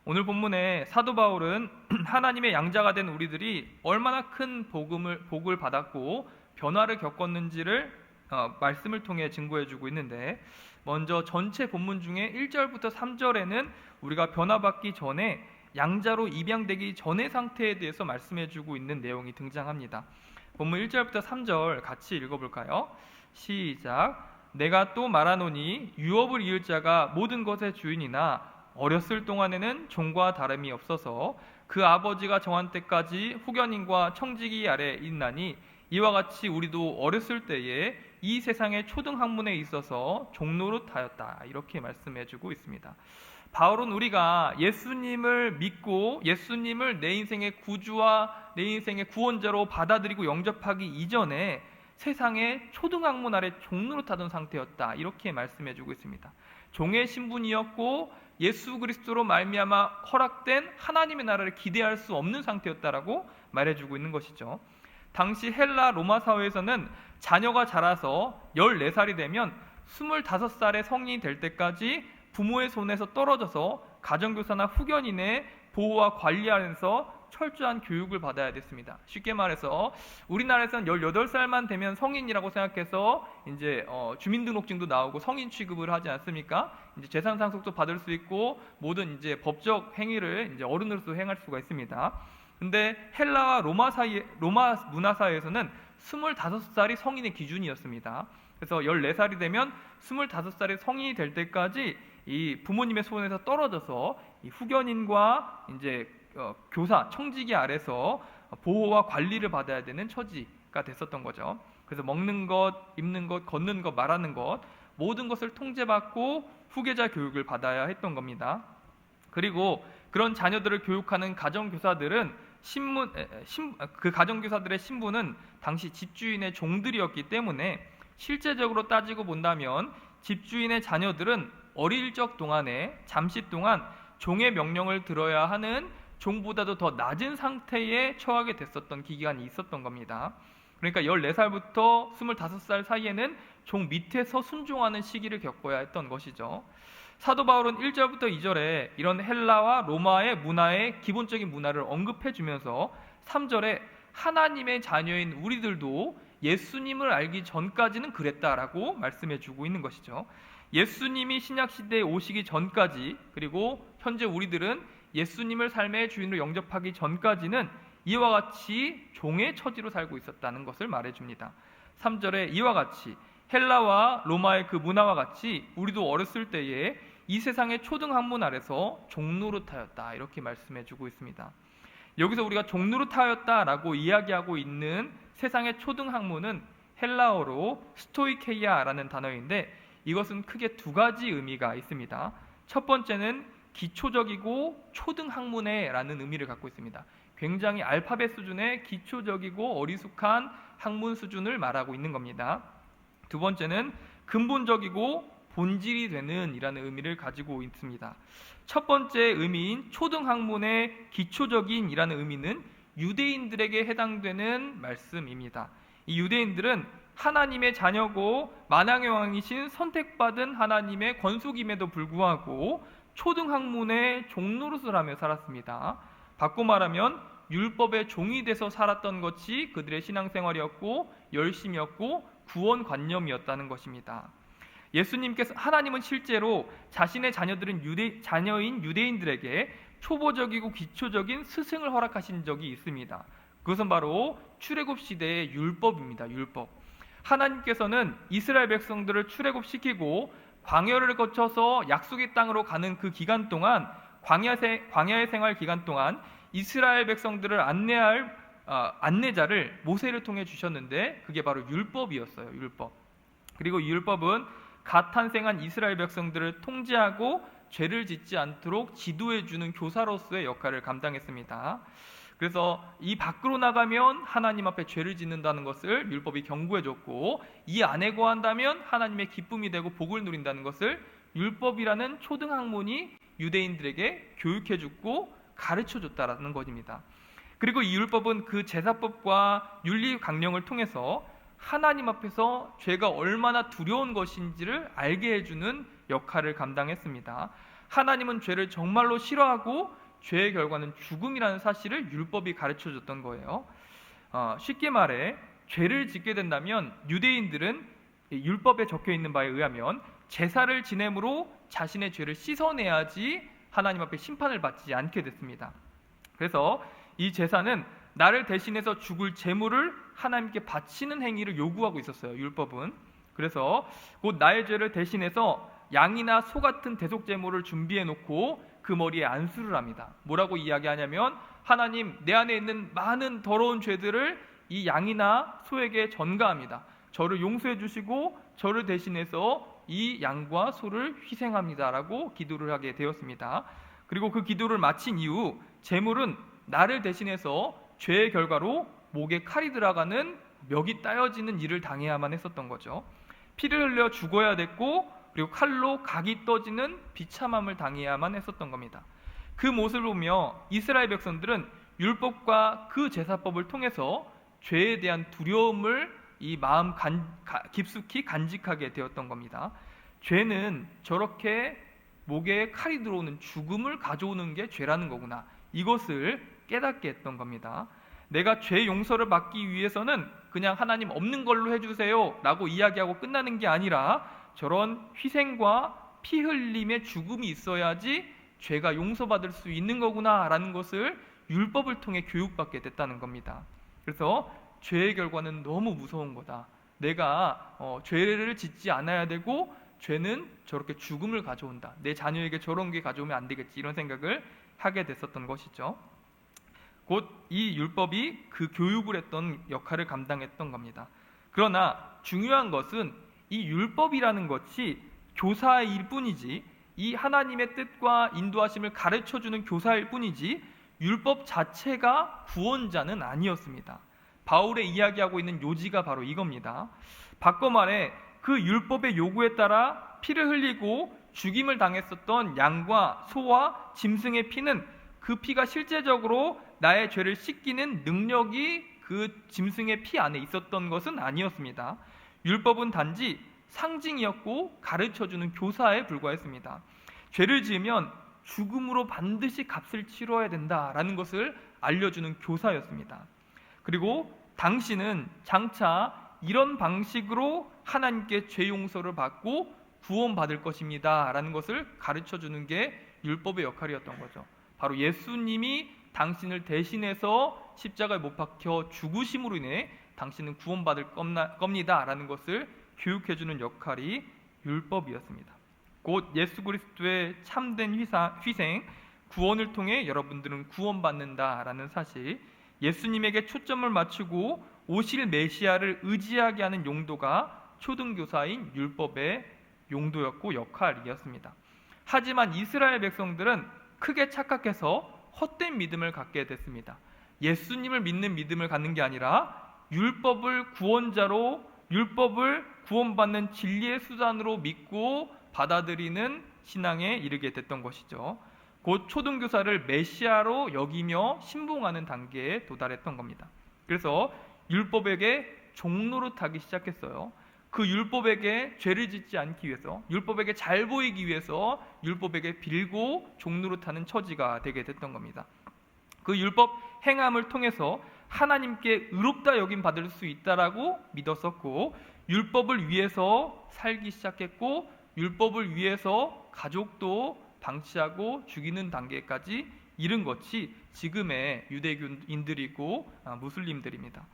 오늘 본문에 사도 바울은 하나님의 양자가 된 우리들이 얼마나 큰 복을 받았고 변화를 겪었는지를 말씀을 통해 증거해주고 있는데, 먼저 전체 본문 중에 1절부터 3절에는 우리가 변화받기 전에 양자로 입양되기 전의 상태에 대해서 말씀해주고 있는 내용이 등장합니다. 본문 1절부터 3절 같이 읽어볼까요? 시작. 내가 또 말하노니 유업을 이을 자가 모든 것의 주인이나 어렸을 동안에는 종과 다름이 없어서 그 아버지가 정한 때까지 후견인과 청지기 아래 있나니, 이와 같이 우리도 어렸을 때에 이 세상의 초등학문에 있어서 종노릇하였다. 이렇게 말씀해주고 있습니다. 바울은 우리가 예수님을 믿고 예수님을 내 인생의 구주와 내 인생의 구원자로 받아들이고 영접하기 이전에 세상의 초등학문 아래 종노릇하던 상태였다. 이렇게 말씀해주고 있습니다. 종의 신분이었고 예수 그리스도로 말미암아 허락된 하나님의 나라를 기대할 수 없는 상태였다라고 말해주고 있는 것이죠. 당시 헬라 로마 사회에서는 자녀가 자라서 14살이 되면 25살의 성인이 될 때까지 부모의 손에서 떨어져서 가정교사나 후견인의 보호와 관리 안에서 철저한 교육을 받아야 됐습니다. 쉽게 말해서 우리나라에서는 18살만 되면 성인이라고 생각해서 이제 주민등록증도 나오고 성인 취급을 하지 않습니까? 이제 재산 상속도 받을 수 있고 모든 이제 법적 행위를 이제 어른으로서 행할 수가 있습니다. 근데 헬라와 로마 문화 사회에서는 25살이 성인의 기준이었습니다. 그래서 14살이 되면 25살의 성인이 될 때까지 이 부모님의 손에서 떨어져서 이 후견인과 이제 교사, 청지기 아래서 보호와 관리를 받아야 되는 처지가 됐었던 거죠. 그래서 먹는 것, 입는 것, 걷는 것, 말하는 것 모든 것을 통제받고 후계자 교육을 받아야 했던 겁니다. 그리고 그런 자녀들을 교육하는 가정교사들은 그 가정교사들의 신분은 당시 집주인의 종들이었기 때문에 실제적으로 따지고 본다면 집주인의 자녀들은 어릴 적 동안에 잠시 동안 종의 명령을 들어야 하는 종보다도 더 낮은 상태에 처하게 됐었던 기간이 있었던 겁니다. 그러니까 14살부터 25살 사이에는 종 밑에서 순종하는 시기를 겪어야 했던 것이죠. 사도 바울은 1절부터 2절에 이런 헬라와 로마의 문화의 기본적인 문화를 언급해주면서 3절에 하나님의 자녀인 우리들도 예수님을 알기 전까지는 그랬다라고 말씀해주고 있는 것이죠. 예수님이 신약시대에 오시기 전까지, 그리고 현재 우리들은 예수님을 삶의 주인으로 영접하기 전까지는 이와 같이 종의 처지로 살고 있었다는 것을 말해줍니다. 3절에 이와 같이 헬라와 로마의 그 문화와 같이 우리도 어렸을 때에 이 세상의 초등학문 아래서 종노릇하였다. 이렇게 말씀해주고 있습니다. 여기서 우리가 종노릇하였다라고 이야기하고 있는 세상의 초등학문은 헬라어로 스토이케이아라는 단어인데, 이것은 크게 두 가지 의미가 있습니다. 첫 번째는 기초적이고 초등학문에라는 의미를 갖고 있습니다. 굉장히 알파벳 수준의 기초적이고 어리숙한 학문 수준을 말하고 있는 겁니다. 두 번째는 근본적이고 본질이 되는 이라는 의미를 가지고 있습니다. 첫 번째 의미인 초등학문의 기초적인 이라는 의미는 유대인들에게 해당되는 말씀입니다. 이 유대인들은 하나님의 자녀고 만왕의 왕이신 선택받은 하나님의 권속임에도 불구하고 초등학문의 종노릇을 하며 살았습니다. 바꿔 말하면 율법의 종이 돼서 살았던 것이 그들의 신앙생활이었고 열심이었고 구원관념이었다는 것입니다. 예수님께서 하나님은 실제로 자신의 자녀인 유대인들에게 초보적이고 기초적인 스승을 허락하신 적이 있습니다. 그것은 바로 출애굽 시대의 율법입니다. 율법. 하나님께서는 이스라엘 백성들을 출애굽시키고 광야를 거쳐서 약속의 땅으로 가는 그 기간 동안, 광야의 생활 기간 동안 이스라엘 백성들을 안내할 안내자를 모세를 통해 주셨는데, 그게 바로 율법이었어요. 율법. 그리고 이 율법은 갓 탄생한 이스라엘 백성들을 통제하고 죄를 짓지 않도록 지도해주는 교사로서의 역할을 감당했습니다. 그래서 이 밖으로 나가면 하나님 앞에 죄를 짓는다는 것을 율법이 경고해줬고, 이 안에 거한다면 하나님의 기쁨이 되고 복을 누린다는 것을 율법이라는 초등학문이 유대인들에게 교육해줬고 가르쳐줬다라는 것입니다. 그리고 이 율법은 그 제사법과 윤리 강령을 통해서 하나님 앞에서 죄가 얼마나 두려운 것인지를 알게 해주는 역할을 감당했습니다. 하나님은 죄를 정말로 싫어하고 죄의 결과는 죽음이라는 사실을 율법이 가르쳐줬던 거예요. 쉽게 말해 죄를 짓게 된다면 유대인들은 율법에 적혀있는 바에 의하면 제사를 지냄으로 자신의 죄를 씻어내야지 하나님 앞에 심판을 받지 않게 됐습니다. 그래서 이 제사는 나를 대신해서 죽을 제물을 하나님께 바치는 행위를 요구하고 있었어요, 율법은. 그래서 곧 나의 죄를 대신해서 양이나 소 같은 대속 제물을 준비해 놓고 그 머리에 안수를 합니다. 뭐라고 이야기하냐면 하나님, 내 안에 있는 많은 더러운 죄들을 이 양이나 소에게 전가합니다. 저를 용서해 주시고 저를 대신해서 이 양과 소를 희생합니다라고 기도를 하게 되었습니다. 그리고 그 기도를 마친 이후 제물은 나를 대신해서 죄의 결과로 목에 칼이 들어가는 멱이 따여지는 일을 당해야만 했었던 거죠. 피를 흘려 죽어야 됐고 그리고 칼로 각이 떠지는 비참함을 당해야만 했었던 겁니다. 그 모습을 보며 이스라엘 백성들은 율법과 그 제사법을 통해서 죄에 대한 두려움을 이 마음 깊숙이 간직하게 되었던 겁니다. 죄는 저렇게 목에 칼이 들어오는 죽음을 가져오는 게 죄라는 거구나, 이것을 깨닫게 했던 겁니다. 내가 죄 용서를 받기 위해서는 그냥 하나님 없는 걸로 해주세요 라고 이야기하고 끝나는 게 아니라 저런 희생과 피 흘림의 죽음이 있어야지 죄가 용서받을 수 있는 거구나 라는 것을 율법을 통해 교육받게 됐다는 겁니다. 그래서 죄의 결과는 너무 무서운 거다. 내가 죄를 짓지 않아야 되고 죄는 저렇게 죽음을 가져온다. 내 자녀에게 저런 게 가져오면 안 되겠지, 이런 생각을 하게 됐었던 것이죠. 곧 이 율법이 그 교육을 했던 역할을 감당했던 겁니다. 그러나 중요한 것은 이 율법이라는 것이 교사일 뿐이지, 이 하나님의 뜻과 인도하심을 가르쳐주는 교사일 뿐이지 율법 자체가 구원자는 아니었습니다. 바울의 이야기하고 있는 요지가 바로 이겁니다. 바꿔 말해 그 율법의 요구에 따라 피를 흘리고 죽임을 당했었던 양과 소와 짐승의 피는 그 피가 실제적으로 나의 죄를 씻기는 능력이 그 짐승의 피 안에 있었던 것은 아니었습니다. 율법은 단지 상징이었고 가르쳐주는 교사에 불과했습니다. 죄를 지으면 죽음으로 반드시 값을 치러야 된다라는 것을 알려주는 교사였습니다. 그리고 당신은 장차 이런 방식으로 하나님께 죄 용서를 받고 구원받을 것입니다 라는 것을 가르쳐주는 게 율법의 역할이었던 거죠. 바로 예수님이 당신을 대신해서 십자가에 못 박혀 죽으심으로 인해 당신은 구원받을 겁니다 라는 것을 교육해주는 역할이 율법이었습니다. 곧 예수 그리스도의 참된 희생, 구원을 통해 여러분들은 구원받는다라는 사실, 예수님에게 초점을 맞추고 오실 메시아를 의지하게 하는 용도가 초등교사인 율법의 용도였고 역할이었습니다. 하지만 이스라엘 백성들은 크게 착각해서 헛된 믿음을 갖게 됐습니다. 예수님을 믿는 믿음을 갖는 게 아니라 율법을 구원자로, 율법을 구원받는 진리의 수단으로 믿고 받아들이는 신앙에 이르게 됐던 것이죠. 곧 초등교사를 메시아로 여기며 신봉하는 단계에 도달했던 겁니다. 그래서 율법에게 종노릇하기 시작했어요. 그 율법에게 죄를 짓지 않기 위해서, 율법에게 잘 보이기 위해서 율법에게 빌고 종노릇하는 처지가 되게 됐던 겁니다. 그 율법 행함을 통해서 하나님께 의롭다 여김 받을 수 있다라고 믿었었고, 율법을 위해서 살기 시작했고, 율법을 위해서 가족도 방치하고 죽이는 단계까지 이른 것이 지금의 유대인들이고 무슬림들입니다.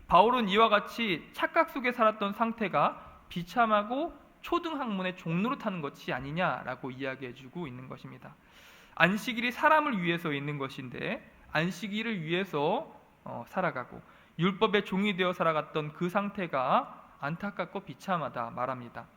바울은 이와 같이 착각 속에 살았던 상태가 비참하고 초등학문의 종노릇하는 것이 아니냐라고 이야기해주고 있는 것입니다. 안식일이 사람을 위해서 있는 것인데 안식일을 위해서 살아가고 율법의 종이 되어 살아갔던 그 상태가 안타깝고 비참하다 말합니다.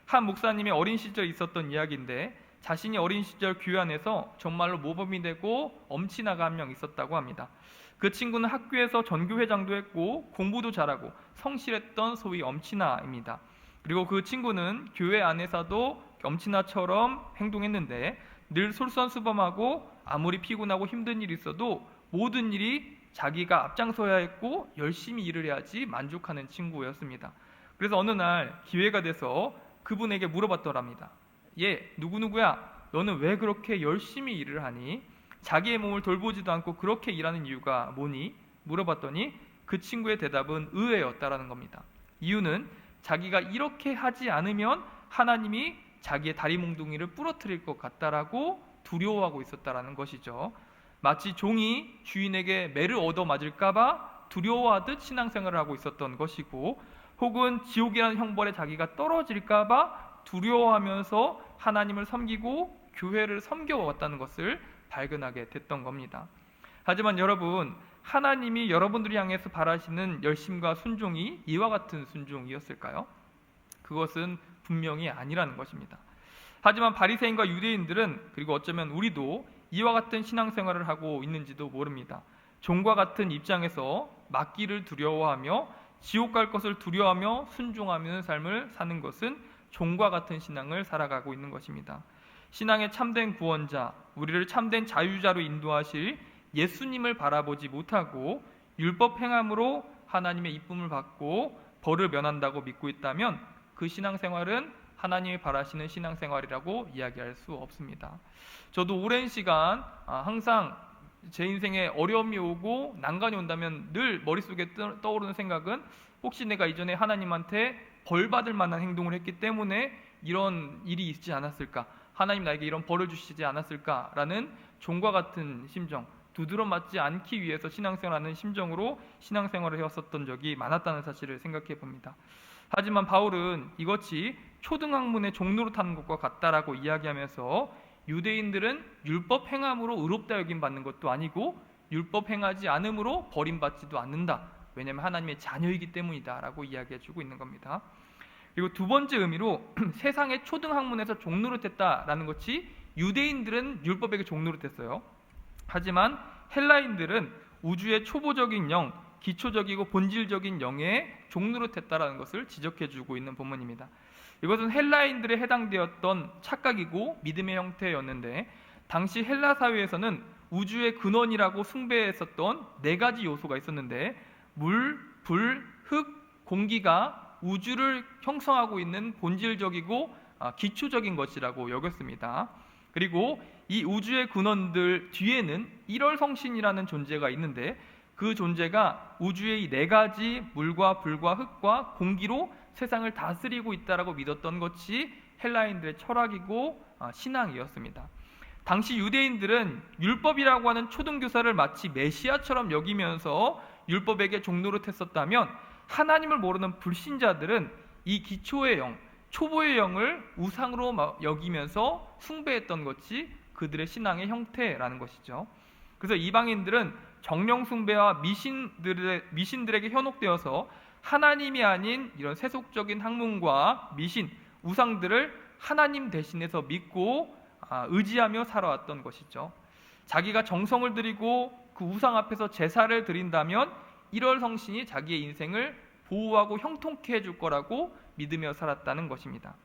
한 목사님의 어린 시절에 있었던 이야기인데 자신이 어린 시절 교회 안에서 정말로 모범이 되고 엄친아가 한 명 있었다고 합니다. 그 친구는 학교에서 전교회장도 했고 공부도 잘하고 성실했던 소위 엄친아입니다. 그리고 그 친구는 교회 안에서도 엄친아처럼 행동했는데 늘 솔선수범하고 아무리 피곤하고 힘든 일이 있어도 모든 일이 자기가 앞장서야 했고 열심히 일을 해야지 만족하는 친구였습니다. 그래서 어느 날 기회가 돼서 그분에게 물어봤더랍니다. 누구누구야, 너는 왜 그렇게 열심히 일을 하니? 자기의 몸을 돌보지도 않고 그렇게 일하는 이유가 뭐니? 물어봤더니 그 친구의 대답은 의외였다라는 겁니다. 이유는 자기가 이렇게 하지 않으면 하나님이 자기의 다리 몽둥이를 부러뜨릴 것 같다라고 두려워하고 있었다라는 것이죠. 마치 종이 주인에게 매를 얻어맞을까봐 두려워하듯 신앙생활을 하고 있었던 것이고, 혹은 지옥이라는 형벌에 자기가 떨어질까봐 두려워하면서 하나님을 섬기고 교회를 섬겨왔다는 것을 발견하게 됐던 겁니다. 하지만 여러분, 하나님이 여러분들이 향해서 바라시는 열심과 순종이 이와 같은 순종이었을까요? 그것은 분명히 아니라는 것입니다. 하지만 바리새인과 유대인들은, 그리고 어쩌면 우리도 이와 같은 신앙생활을 하고 있는지도 모릅니다. 종과 같은 입장에서 맞기를 두려워하며 지옥 갈 것을 두려워하며 순종하는 삶을 사는 것은 종과 같은 신앙을 살아가고 있는 것입니다. 신앙의 참된 구원자, 우리를 참된 자유자로 인도하실 예수님을 바라보지 못하고 율법 행함으로 하나님의 이쁨을 받고 벌을 면한다고 믿고 있다면 그 신앙생활은 하나님이 바라시는 신앙생활이라고 이야기할 수 없습니다. 저도 오랜 시간 항상 제 인생에 어려움이 오고 난관이 온다면 늘 머릿속에 떠오르는 생각은, 혹시 내가 이전에 하나님한테 벌 받을 만한 행동을 했기 때문에 이런 일이 있지 않았을까, 하나님 나에게 이런 벌을 주시지 않았을까라는 종과 같은 심정, 두드러 맞지 않기 위해서 신앙생활하는 심정으로 신앙생활을 해왔었던 적이 많았다는 사실을 생각해 봅니다. 하지만 바울은 이것이 초등학문의 종노릇하는 것과 같다라고 이야기하면서 유대인들은 율법 행함으로 의롭다 여김 받는 것도 아니고 율법 행하지 않음으로 버림받지도 않는다. 왜냐하면 하나님의 자녀이기 때문이다 라고 이야기해주고 있는 겁니다. 그리고 두 번째 의미로 세상의 초등학문에서 종노릇했다라는 것이, 유대인들은 율법에게 종노릇했어요. 하지만 헬라인들은 우주의 초보적인 영, 기초적이고 본질적인 영에 종노릇했다라는 것을 지적해주고 있는 본문입니다. 이것은 헬라인들에 해당되었던 착각이고 믿음의 형태였는데, 당시 헬라 사회에서는 우주의 근원이라고 숭배했었던 네 가지 요소가 있었는데, 물, 불, 흙, 공기가 우주를 형성하고 있는 본질적이고 기초적인 것이라고 여겼습니다. 그리고 이 우주의 근원들 뒤에는 1월 성신이라는 존재가 있는데, 그 존재가 우주의 이 네 가지 물과 불과 흙과 공기로 세상을 다스리고 있다라고 믿었던 것이 헬라인들의 철학이고 신앙이었습니다. 당시 유대인들은 율법이라고 하는 초등교사를 마치 메시아처럼 여기면서 율법에게 종노릇했었다면, 하나님을 모르는 불신자들은 이 기초의 영, 초보의 영을 우상으로 여기면서 숭배했던 것이 그들의 신앙의 형태라는 것이죠. 그래서 이방인들은 정령 숭배와 미신들에게 현혹되어서 하나님이 아닌 이런 세속적인 학문과 미신, 우상들을 하나님 대신해서 믿고 의지하며 살아왔던 것이죠. 자기가 정성을 들이고 그 우상 앞에서 제사를 드린다면 1월 성신이 자기의 인생을 보호하고 형통케 해줄 거라고 믿으며 살았다는 것입니다.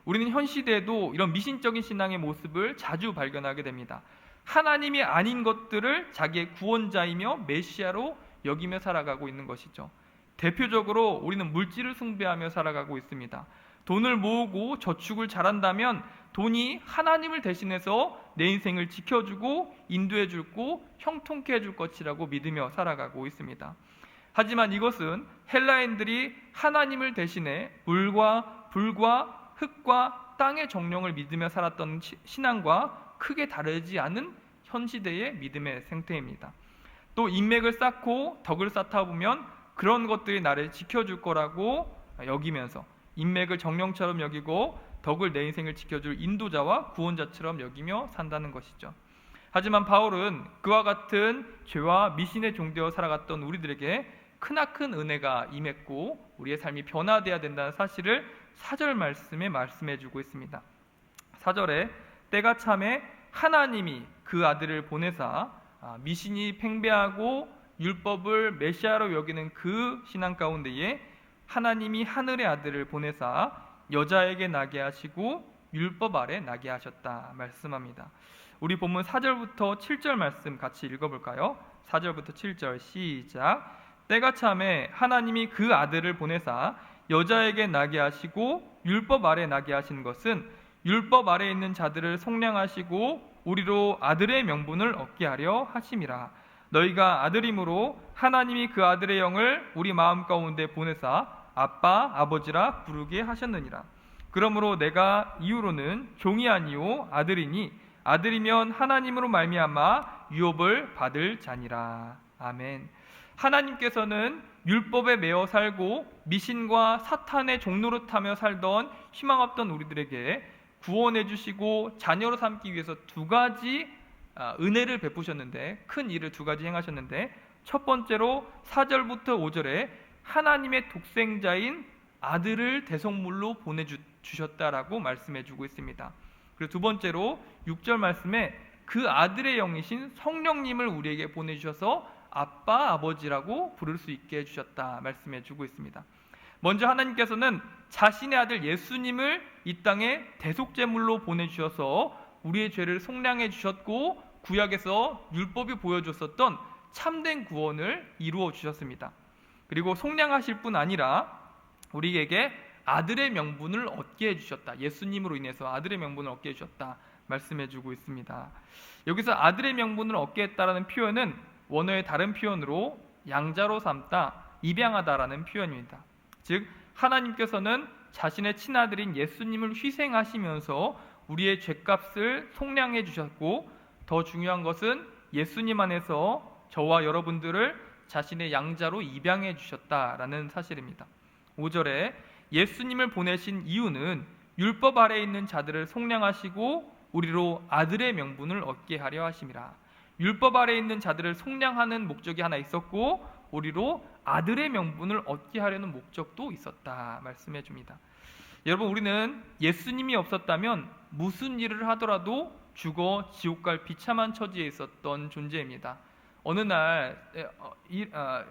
우리는 현 시대에도 이런 미신적인 신앙의 모습을 자주 발견하게 됩니다. 하나님이 아닌 것들을 자기의 구원자이며 메시아로 여기며 살아가고 있는 것이죠. 대표적으로 우리는 물질을 숭배하며 살아가고 있습니다. 돈을 모으고 저축을 잘한다면 돈이 하나님을 대신해서 내 인생을 지켜주고 인도해주고 형통케 해줄 것이라고 믿으며 살아가고 있습니다. 하지만 이것은 헬라인들이 하나님을 대신해 물과 불과 흙과 땅의 정령을 믿으며 살았던 신앙과 크게 다르지 않은 현 시대의 믿음의 생태입니다. 또 인맥을 쌓고 덕을 쌓다 보면 그런 것들이 나를 지켜줄 거라고 여기면서 인맥을 정령처럼 여기고 덕을 내 인생을 지켜줄 인도자와 구원자처럼 여기며 산다는 것이죠. 하지만 바울은 그와 같은 죄와 미신에 종되어 살아갔던 우리들에게 크나큰 은혜가 임했고 우리의 삶이 변화되어야 된다는 사실을 4절 말씀에 말씀해주고 있습니다. 4절에 때가 참에 하나님이 그 아들을 보내사 미신이 팽배하고 율법을 메시아로 여기는 그 신앙 가운데에 하나님이 하늘의 아들을 보내사 여자에게 나게 하시고 율법 아래 나게 하셨다 말씀합니다. 우리 본문 4절부터 7절 말씀 같이 읽어볼까요? 4절부터 7절 시작. 때가 참에 하나님이 그 아들을 보내사 여자에게 나게 하시고 율법 아래 나게 하신 것은 율법 아래 있는 자들을 속량하시고 우리로 아들의 명분을 얻게 하려 하심이라. 너희가 아들임으로 하나님이 그 아들의 영을 우리 마음 가운데 보내사 아빠 아버지라 부르게 하셨느니라. 그러므로 내가 이후로는 종이 아니요 아들이니 아들이면 하나님으로 말미암아 유업을 받을 자니라. 아멘. 하나님께서는 율법에 매어 살고 미신과 사탄의 종노릇하며 살던 희망 없던 우리들에게 구원해 주시고 자녀로 삼기 위해서 두 가지 은혜를 베푸셨는데, 큰 일을 두 가지 행하셨는데, 첫 번째로 4절부터 5절에 하나님의 독생자인 아들을 대속물로 보내주셨다라고 말씀해주고 있습니다. 그리고 두 번째로 6절 말씀에 그 아들의 영이신 성령님을 우리에게 보내주셔서 아빠, 아버지라고 부를 수 있게 해주셨다 말씀해주고 있습니다. 먼저 하나님께서는 자신의 아들 예수님을 이 땅에 대속제물로 보내주셔서 우리의 죄를 속량해 주셨고, 구약에서 율법이 보여줬었던 참된 구원을 이루어 주셨습니다. 그리고 속량하실 뿐 아니라 우리에게 아들의 명분을 얻게 해주셨다. 예수님으로 인해서 아들의 명분을 얻게 해주셨다 말씀해주고 있습니다. 여기서 아들의 명분을 얻게 했다라는 표현은 원어의 다른 표현으로 양자로 삼다, 입양하다라는 표현입니다. 즉 하나님께서는 자신의 친아들인 예수님을 희생하시면서 우리의 죄값을 속량해 주셨고, 더 중요한 것은 예수님 안에서 저와 여러분들을 자신의 양자로 입양해 주셨다라는 사실입니다. 5절에 예수님을 보내신 이유는 율법 아래에 있는 자들을 속량하시고 우리로 아들의 명분을 얻게 하려 하심이라. 율법 아래에 있는 자들을 속량하는 목적이 하나 있었고, 우리로 아들의 명분을 얻게 하려는 목적도 있었다 말씀해 줍니다. 여러분, 우리는 예수님이 없었다면 무슨 일을 하더라도 죽어 지옥 갈 비참한 처지에 있었던 존재입니다. 어느 날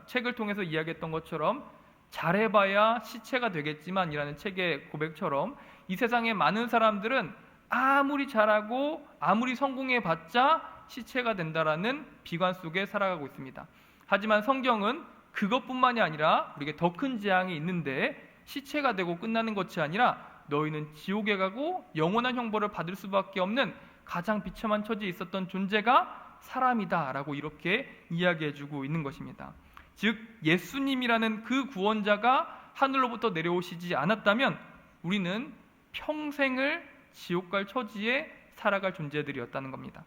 책을 통해서 이야기했던 것처럼 잘해봐야 시체가 되겠지만 이라는 책의 고백처럼 이 세상의 많은 사람들은 아무리 잘하고 아무리 성공해봤자 시체가 된다라는 비관 속에 살아가고 있습니다. 하지만 성경은 그것뿐만이 아니라 우리에게 더 큰 재앙이 있는데 시체가 되고 끝나는 것이 아니라 너희는 지옥에 가고 영원한 형벌을 받을 수밖에 없는 가장 비참한 처지에 있었던 존재가 사람이다 라고 이렇게 이야기해주고 있는 것입니다. 즉 예수님이라는 그 구원자가 하늘로부터 내려오시지 않았다면 우리는 평생을 지옥 갈 처지에 살아갈 존재들이었다는 겁니다.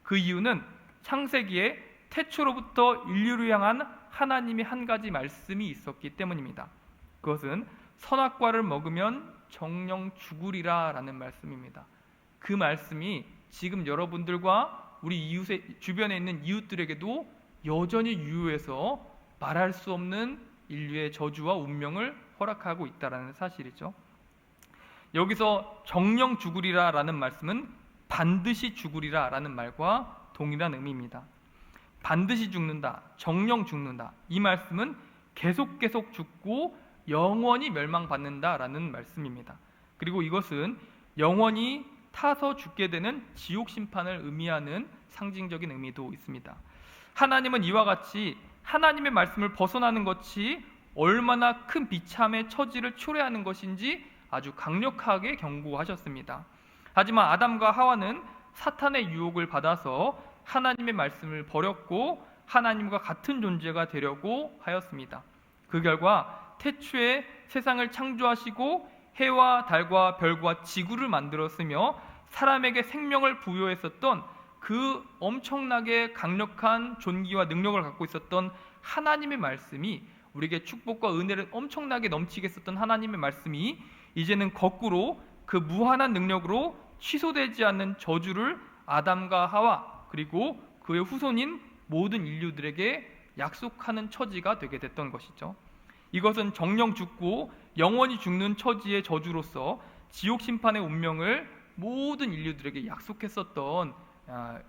그 이유는 창세기에 태초로부터 인류를 향한 하나님의 한 가지 말씀이 있었기 때문입니다. 그것은 선악과를 먹으면 정령 죽으리라 라는 말씀입니다. 그 말씀이 지금 여러분들과 우리 이웃의 주변에 있는 이웃들에게도 여전히 유효해서 말할 수 없는 인류의 저주와 운명을 허락하고 있다는 사실이죠. 여기서 정령 죽으리라 라는 말씀은 반드시 죽으리라 라는 말과 동일한 의미입니다. 반드시 죽는다, 정령 죽는다, 이 말씀은 계속 죽고 영원히 멸망받는다 라는 말씀입니다. 그리고 이것은 영원히 타서 죽게 되는 지옥 심판을 의미하는 상징적인 의미도 있습니다. 하나님은 이와 같이 하나님의 말씀을 벗어나는 것이 얼마나 큰 비참의 처지를 초래하는 것인지 아주 강력하게 경고하셨습니다. 하지만 아담과 하와는 사탄의 유혹을 받아서 하나님의 말씀을 버렸고 하나님과 같은 존재가 되려고 하였습니다. 그 결과 태초에 세상을 창조하시고 해와 달과 별과 지구를 만들었으며 사람에게 생명을 부여했었던 그 엄청나게 강력한 존귀와 능력을 갖고 있었던 하나님의 말씀이, 우리에게 축복과 은혜를 엄청나게 넘치게 했었던 하나님의 말씀이 이제는 거꾸로 그 무한한 능력으로 취소되지 않는 저주를 아담과 하와 그리고 그의 후손인 모든 인류들에게 약속하는 처지가 되게 됐던 것이죠. 이것은 정령 죽고 영원히 죽는 처지의 저주로서 지옥 심판의 운명을 모든 인류들에게 약속했었던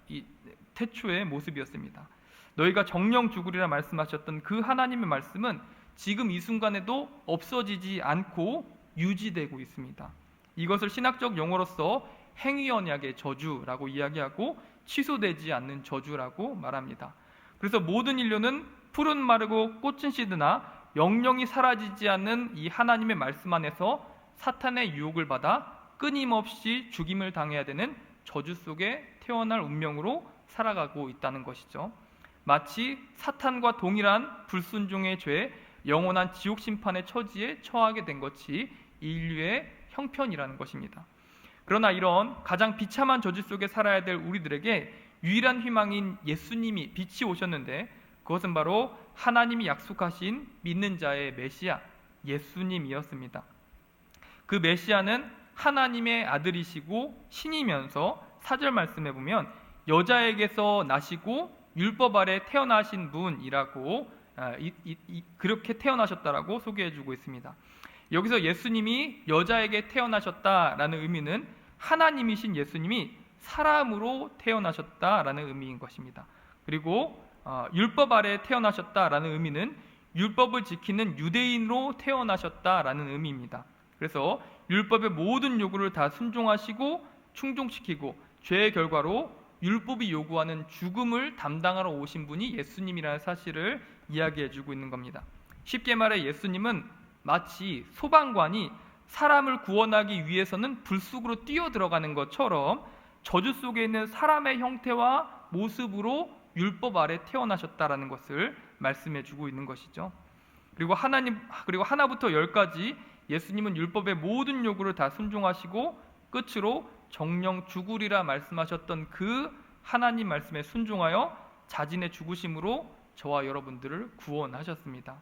이 태초의 모습이었습니다. 너희가 정령 죽으리라 말씀하셨던 그 하나님의 말씀은 지금 이 순간에도 없어지지 않고 유지되고 있습니다. 이것을 신학적 용어로서 행위 언약의 저주라고 이야기하고 취소되지 않는 저주라고 말합니다. 그래서 모든 인류는 풀은 마르고 꽃은 시드나 영영이 사라지지 않는 이 하나님의 말씀 안에서 사탄의 유혹을 받아 끊임없이 죽임을 당해야 되는 저주 속에 태어날 운명으로 살아가고 있다는 것이죠. 마치 사탄과 동일한 불순종의 죄, 영원한 지옥 심판의 처지에 처하게 된 것이 인류의 형편이라는 것입니다. 그러나 이런 가장 비참한 저주 속에 살아야 될 우리들에게 유일한 희망인 예수님이 빛이 오셨는데, 그것은 바로 하나님이 약속하신 믿는 자의 메시아 예수님이었습니다. 그 메시아는 하나님의 아들이시고 신이면서 4절 말씀에 보면 여자에게서 나시고 율법 아래 태어나신 분이라고 그렇게 태어나셨다라고 소개해주고 있습니다. 여기서 예수님이 여자에게 태어나셨다라는 의미는 하나님이신 예수님이 사람으로 태어나셨다라는 의미인 것입니다. 그리고 율법 아래 태어나셨다라는 의미는 율법을 지키는 유대인으로 태어나셨다라는 의미입니다. 그래서 율법의 모든 요구를 다 순종하시고 충족시키고 죄의 결과로 율법이 요구하는 죽음을 담당하러 오신 분이 예수님이라는 사실을 이야기해주고 있는 겁니다. 쉽게 말해 예수님은 마치 소방관이 사람을 구원하기 위해서는 불 속으로 뛰어들어가는 것처럼 저주 속에 있는 사람의 형태와 모습으로 율법 아래 태어나셨다라는 것을 말씀해주고 있는 것이죠. 그리고 하나부터 10까지 예수님은 율법의 모든 요구를 다 순종하시고 끝으로 정령 죽으리라 말씀하셨던 그 하나님 말씀에 순종하여 자신의 죽으심으로 저와 여러분들을 구원하셨습니다.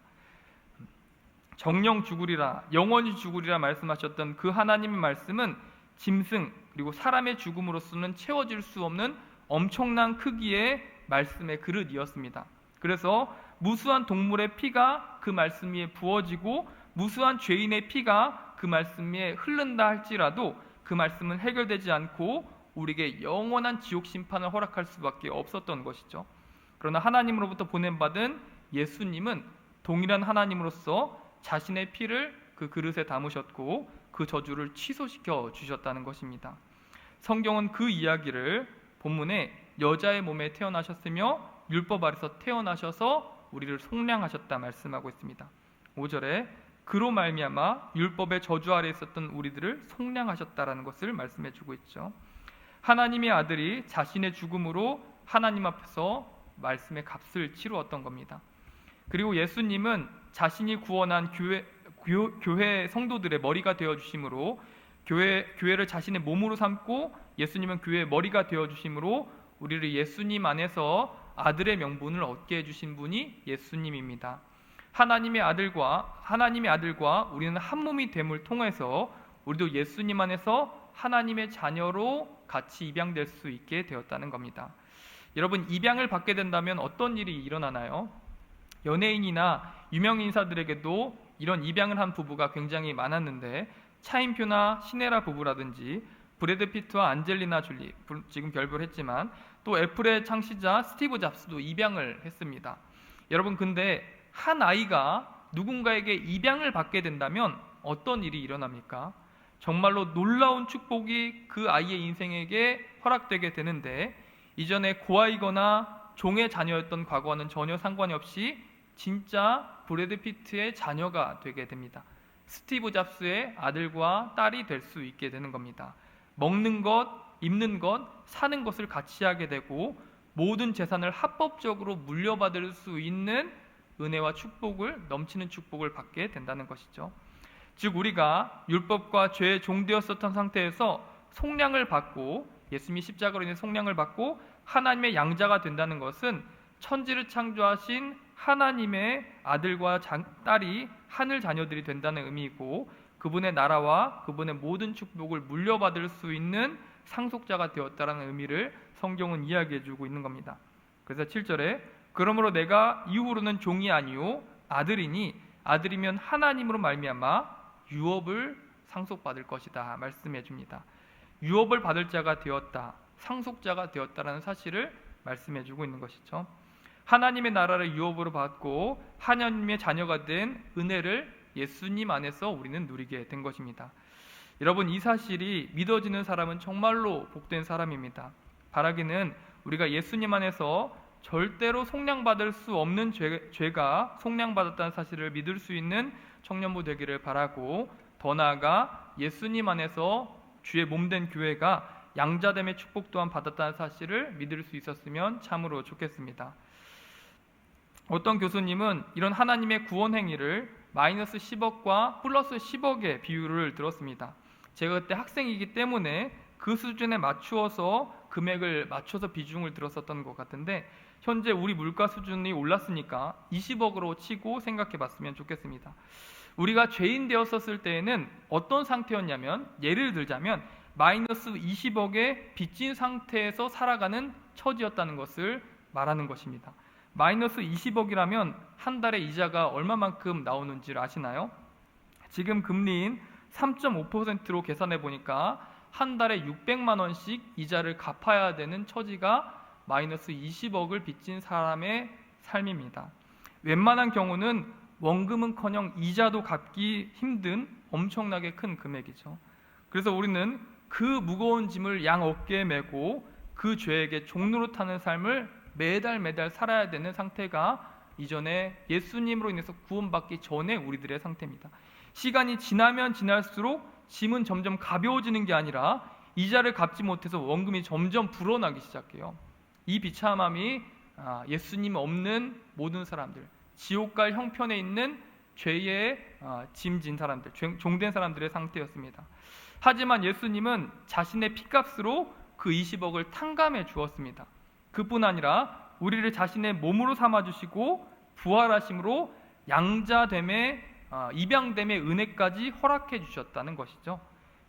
정령 죽으리라, 영원히 죽으리라 말씀하셨던 그 하나님의 말씀은 짐승 그리고 사람의 죽음으로서는 채워질 수 없는 엄청난 크기의 말씀의 그릇이었습니다. 그래서 무수한 동물의 피가 그 말씀 위에 부어지고 무수한 죄인의 피가 그 말씀 위에 흐른다 할지라도 그 말씀은 해결되지 않고 우리에게 영원한 지옥 심판을 허락할 수밖에 없었던 것이죠. 그러나 하나님으로부터 보냄받은 예수님은 동일한 하나님으로서 자신의 피를 그 그릇에 담으셨고 그 저주를 취소시켜 주셨다는 것입니다. 성경은 그 이야기를 본문에 여자의 몸에 태어나셨으며 율법 아래서 태어나셔서 우리를 속량하셨다 말씀하고 있습니다. 5절에 그로 말미암아 율법의 저주 아래 있었던 우리들을 속량하셨다라는 것을 말씀해 주고 있죠. 하나님의 아들이 자신의 죽음으로 하나님 앞에서 말씀의 값을 치루었던 겁니다. 그리고 예수님은 자신이 구원한 교회 성도들의 머리가 되어 주심으로 교회를 자신의 몸으로 삼고 예수님은 교회의 머리가 되어 주심으로 우리를 예수님 안에서 아들의 명분을 얻게 해 주신 분이 예수님입니다. 하나님의 아들과 우리는 한 몸이 됨을 통해서 우리도 예수님 안에서 하나님의 자녀로 같이 입양될 수 있게 되었다는 겁니다. 여러분, 입양을 받게 된다면 어떤 일이 일어나나요? 연예인이나 유명 인사들에게도 이런 입양을 한 부부가 굉장히 많았는데 차인표나 시네라 부부라든지 브래드 피트와 안젤리나 졸리, 지금 별별했지만 또 애플의 창시자 스티브 잡스도 입양을 했습니다. 여러분, 근데 한 아이가 누군가에게 입양을 받게 된다면 어떤 일이 일어납니까? 정말로 놀라운 축복이 그 아이의 인생에게 허락되게 되는데 이전에 고아이거나 종의 자녀였던 과거와는 전혀 상관이 없이 진짜 브래드 피트의 자녀가 되게 됩니다. 스티브 잡스의 아들과 딸이 될 수 있게 되는 겁니다. 먹는 것, 입는 것, 사는 것을 같이 하게 되고 모든 재산을 합법적으로 물려받을 수 있는 은혜와 축복을, 넘치는 축복을 받게 된다는 것이죠. 즉 우리가 율법과 죄의 종되었었던 상태에서 속량을 받고 예수님이 십자가로 인해 속량을 받고 하나님의 양자가 된다는 것은 천지를 창조하신 하나님의 아들과 딸이 하늘 자녀들이 된다는 의미이고 그분의 나라와 그분의 모든 축복을 물려받을 수 있는 상속자가 되었다는 의미를 성경은 이야기해주고 있는 겁니다. 그래서 7절에 그러므로 내가 이후로는 종이 아니요 아들이니 아들이면 하나님으로 말미암아 유업을 상속받을 것이다 말씀해 줍니다. 유업을 받을 자가 되었다, 상속자가 되었다라는 사실을 말씀해 주고 있는 것이죠. 하나님의 나라를 유업으로 받고 하나님의 자녀가 된 은혜를 예수님 안에서 우리는 누리게 된 것입니다. 여러분, 이 사실이 믿어지는 사람은 정말로 복된 사람입니다. 바라기는 우리가 예수님 안에서 절대로 속량받을 수 없는 죄가 속량받았다는 사실을 믿을 수 있는 청년부 되기를 바라고, 더 나아가 예수님 안에서 주의 몸된 교회가 양자됨의 축복 또한 받았다는 사실을 믿을 수 있었으면 참으로 좋겠습니다. 어떤 교수님은 이런 하나님의 구원 행위를 마이너스 10억과 플러스 10억의 비율을 들었습니다. 제가 그때 학생이기 때문에 그 수준에 맞추어서 금액을 맞춰서 비중을 들었었던 것 같은데, 현재 우리 물가 수준이 올랐으니까 20억으로 치고 생각해 봤으면 좋겠습니다. 우리가 죄인 되었었을 때에는 어떤 상태였냐면, 예를 들자면 마이너스 20억의 빚진 상태에서 살아가는 처지였다는 것을 말하는 것입니다. 마이너스 20억이라면 한 달에 이자가 얼마만큼 나오는지를 아시나요? 지금 금리인 3.5%로 계산해 보니까 한 달에 600만 원씩 이자를 갚아야 되는 처지가 마이너스 20억을 빚진 사람의 삶입니다. 웬만한 경우는 원금은커녕 이자도 갚기 힘든 엄청나게 큰 금액이죠. 그래서 우리는 그 무거운 짐을 양 어깨에 메고 그 죄에게 종로로 타는 삶을 매달 살아야 되는 상태가 이전에 예수님으로 인해서 구원받기 전에 우리들의 상태입니다. 시간이 지나면 지날수록 짐은 점점 가벼워지는 게 아니라 이자를 갚지 못해서 원금이 점점 불어나기 시작해요. 이 비참함이 예수님 없는 모든 사람들, 지옥 갈 형편에 있는 죄의 짐진 사람들, 종된 사람들의 상태였습니다. 하지만 예수님은 자신의 피값으로 그 20억을 탕감해 주었습니다. 그뿐 아니라 우리를 자신의 몸으로 삼아주시고 부활하심으로 양자됨의 입양됨의 은혜까지 허락해 주셨다는 것이죠.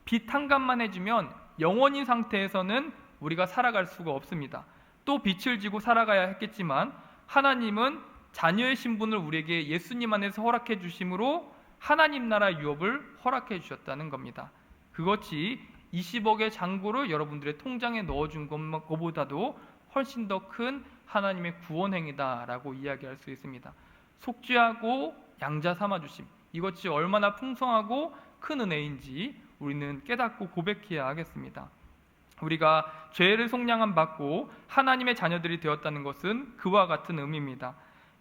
빚 탕감만 해주면 영원인 상태에서는 우리가 살아갈 수가 없습니다. 또 빚을 지고 살아가야 했겠지만, 하나님은 자녀의 신분을 우리에게 예수님 안에서 허락해 주심으로 하나님 나라 유업을 허락해 주셨다는 겁니다. 그것이 20억의 잔고를 여러분들의 통장에 넣어준 것보다도 훨씬 더 큰 하나님의 구원 행위다라고 이야기할 수 있습니다. 속죄하고 양자 삼아주심, 이것이 얼마나 풍성하고 큰 은혜인지 우리는 깨닫고 고백해야 하겠습니다. 우리가 죄를 속량함 받고 하나님의 자녀들이 되었다는 것은 그와 같은 의미입니다.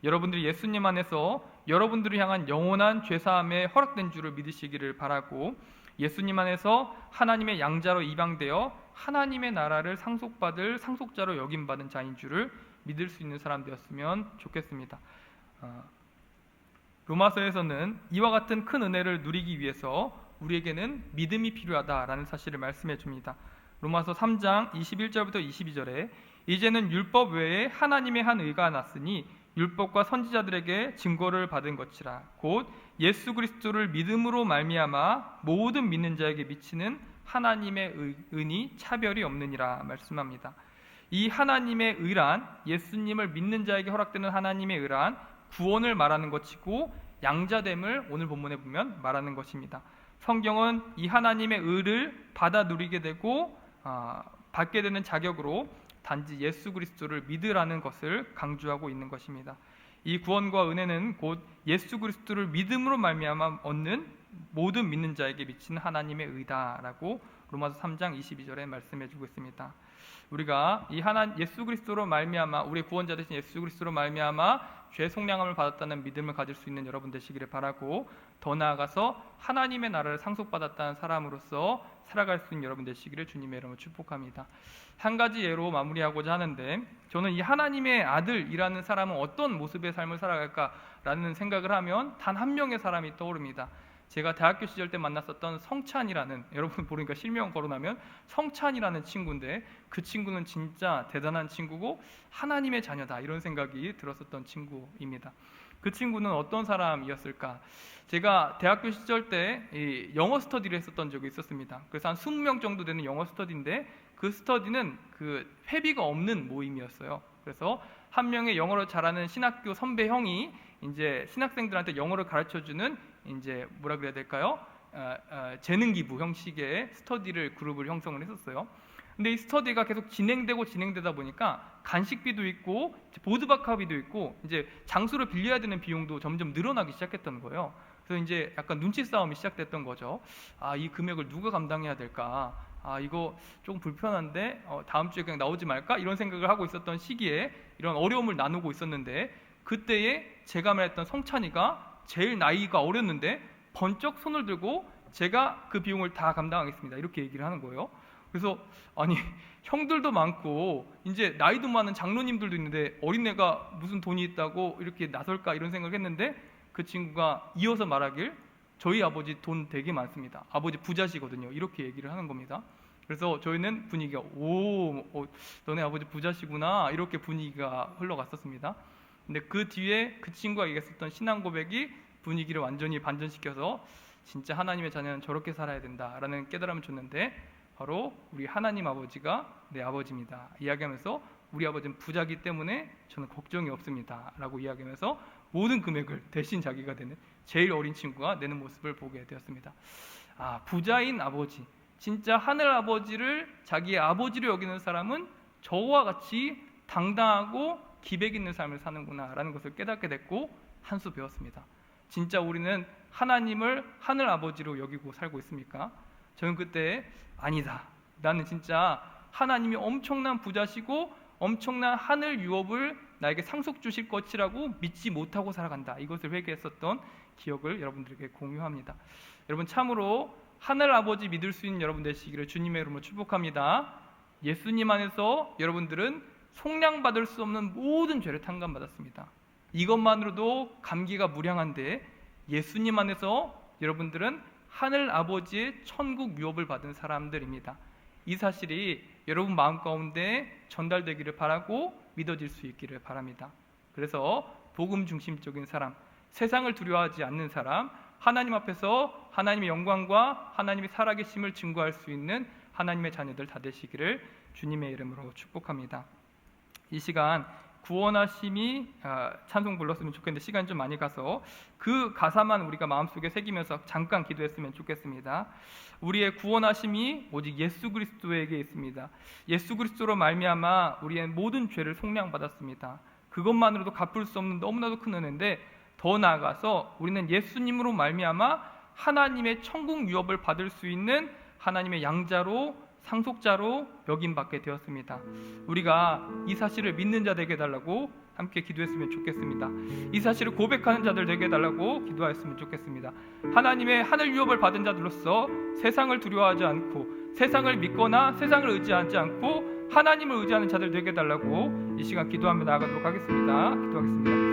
여러분들이 예수님 안에서 여러분들을 향한 영원한 죄사함에 허락된 줄을 믿으시기를 바라고, 예수님 안에서 하나님의 양자로 입양되어 하나님의 나라를 상속받을 상속자로 여김받은 자인 줄을 믿을 수 있는 사람 되었으면 좋겠습니다. 로마서에서는 이와 같은 큰 은혜를 누리기 위해서 우리에게는 믿음이 필요하다라는 사실을 말씀해 줍니다. 로마서 3장 21절부터 22절에 이제는 율법 외에 하나님의 한 의가 났으니 율법과 선지자들에게 증거를 받은 것이라. 곧 예수 그리스도를 믿음으로 말미암아 모든 믿는 자에게 미치는 하나님의 은이 차별이 없느니라 말씀합니다. 이 하나님의 의란, 예수님을 믿는 자에게 허락되는 하나님의 의란 구원을 말하는 것이고, 양자됨을 오늘 본문에 보면 말하는 것입니다. 성경은 이 하나님의 의를 받아 누리게 되고 받게 되는 자격으로 단지 예수 그리스도를 믿으라는 것을 강조하고 있는 것입니다. 이 구원과 은혜는 곧 예수 그리스도를 믿음으로 말미암아 얻는 모든 믿는 자에게 미치는 하나님의 의다라고 로마서 3장 22절에 말씀해 주고 있습니다. 우리가 이 예수 그리스도로 말미암아, 우리의 구원자 되신 예수 그리스도로 말미암아 죄 속량함을 받았다는 믿음을 가질 수 있는 여러분 되시기를 바라고, 더 나아가서 하나님의 나라를 상속받았다는 사람으로서 살아갈 수 있는 여러분 되시기를 주님의 이름으로 축복합니다. 한 가지 예로 마무리하고자 하는데, 저는 이 하나님의 아들이라는 사람은 어떤 모습의 삶을 살아갈까라는 생각을 하면 단 한 명의 사람이 떠오릅니다. 제가 대학교 시절 때 만났었던 성찬이라는, 여러분 모르니까 실명 거론하면 성찬이라는 친구인데, 그 친구는 진짜 대단한 친구고 하나님의 자녀다, 이런 생각이 들었었던 친구입니다. 그 친구는 어떤 사람이었을까? 제가 대학교 시절 때 영어 스터디를 했었던 적이 있었습니다. 그래서 한 20명 정도 되는 영어 스터디인데, 그 스터디는 그 회비가 없는 모임이었어요. 그래서 한 명의 영어를 잘하는 신학교 선배 형이 이제 신학생들한테 영어를 가르쳐주는, 이제 뭐라 그래야 될까요? 재능 기부 형식의 스터디를 그룹을 형성을 했었어요. 근데 이 스터디가 계속 진행되다 보니까 간식비도 있고 보드바카비도 있고 이제 장소를 빌려야 되는 비용도 점점 늘어나기 시작했던 거예요. 그래서 이제 약간 눈치 싸움이 시작됐던 거죠. 이 금액을 누가 감당해야 될까? 이거 조금 불편한데 다음 주에 그냥 나오지 말까? 이런 생각을 하고 있었던 시기에 이런 어려움을 나누고 있었는데, 그때에 제가 말했던 성찬이가 제일 나이가 어렸는데 번쩍 손을 들고 제가 그 비용을 다 감당하겠습니다, 이렇게 얘기를 하는 거예요. 그래서 아니 형들도 많고 이제 나이도 많은 장로님들도 있는데 어린애가 무슨 돈이 있다고 이렇게 나설까, 이런 생각을 했는데 그 친구가 이어서 말하길 저희 아버지 돈 되게 많습니다, 아버지 부자시거든요, 이렇게 얘기를 하는 겁니다. 그래서 저희는 분위기가 너네 아버지 부자시구나, 이렇게 분위기가 흘러갔었습니다. 근데 그 뒤에 그 친구가 얘기했었던 신앙 고백이 분위기를 완전히 반전시켜서 진짜 하나님의 자녀는 저렇게 살아야 된다라는 깨달음을 줬는데, 바로 우리 하나님 아버지가 내 아버지입니다 이야기하면서, 우리 아버지는 부자기 때문에 저는 걱정이 없습니다 라고 이야기하면서 모든 금액을 대신 자기가 되는 제일 어린 친구가 내는 모습을 보게 되었습니다. 부자인 아버지, 진짜 하늘 아버지를 자기의 아버지로 여기는 사람은 저와 같이 당당하고 기백 있는 삶을 사는구나 라는 것을 깨닫게 됐고 한 수 배웠습니다. 진짜 우리는 하나님을 하늘 아버지로 여기고 살고 있습니까? 저는 그때 아니다, 나는 진짜 하나님이 엄청난 부자시고 엄청난 하늘 유업을 나에게 상속 주실 것이라고 믿지 못하고 살아간다, 이것을 회개했었던 기억을 여러분들에게 공유합니다. 여러분, 참으로 하늘 아버지 믿을 수 있는 여러분 되시기를 주님의 이름으로 축복합니다. 예수님 안에서 여러분들은 속량받을 수 없는 모든 죄를 탕감받았습니다. 이것만으로도 감기가 무량한데 예수님 안에서 여러분들은 하늘 아버지의 천국 유업을 받은 사람들입니다. 이 사실이 여러분 마음 가운데 전달되기를 바라고 믿어질 수 있기를 바랍니다. 그래서 복음 중심적인 사람, 세상을 두려워하지 않는 사람, 하나님 앞에서 하나님의 영광과 하나님의 살아계심을 증거할 수 있는 하나님의 자녀들 다 되시기를 주님의 이름으로 축복합니다. 이 시간 구원하심이 찬송 불렀으면 좋겠는데 시간이 좀 많이 가서 그 가사만 우리가 마음속에 새기면서 잠깐 기도했으면 좋겠습니다. 우리의 구원하심이 오직 예수 그리스도에게 있습니다. 예수 그리스도로 말미암아 우리의 모든 죄를 속량받았습니다. 그것만으로도 갚을 수 없는 너무나도 큰 은혜인데, 더 나아가서 우리는 예수님으로 말미암아 하나님의 천국 유업을 받을 수 있는 하나님의 양자로, 상속자로 여김받게 되었습니다. 우리가 이 사실을 믿는 자 되게 해달라고 함께 기도했으면 좋겠습니다. 이 사실을 고백하는 자들 되게 해달라고 기도하였으면 좋겠습니다. 하나님의 하늘 유업을 받은 자들로서 세상을 두려워하지 않고 세상을 믿거나 세상을 의지하지 않고 하나님을 의지하는 자들 되게 해달라고 이 시간 기도하며 나아가도록 하겠습니다. 기도하겠습니다.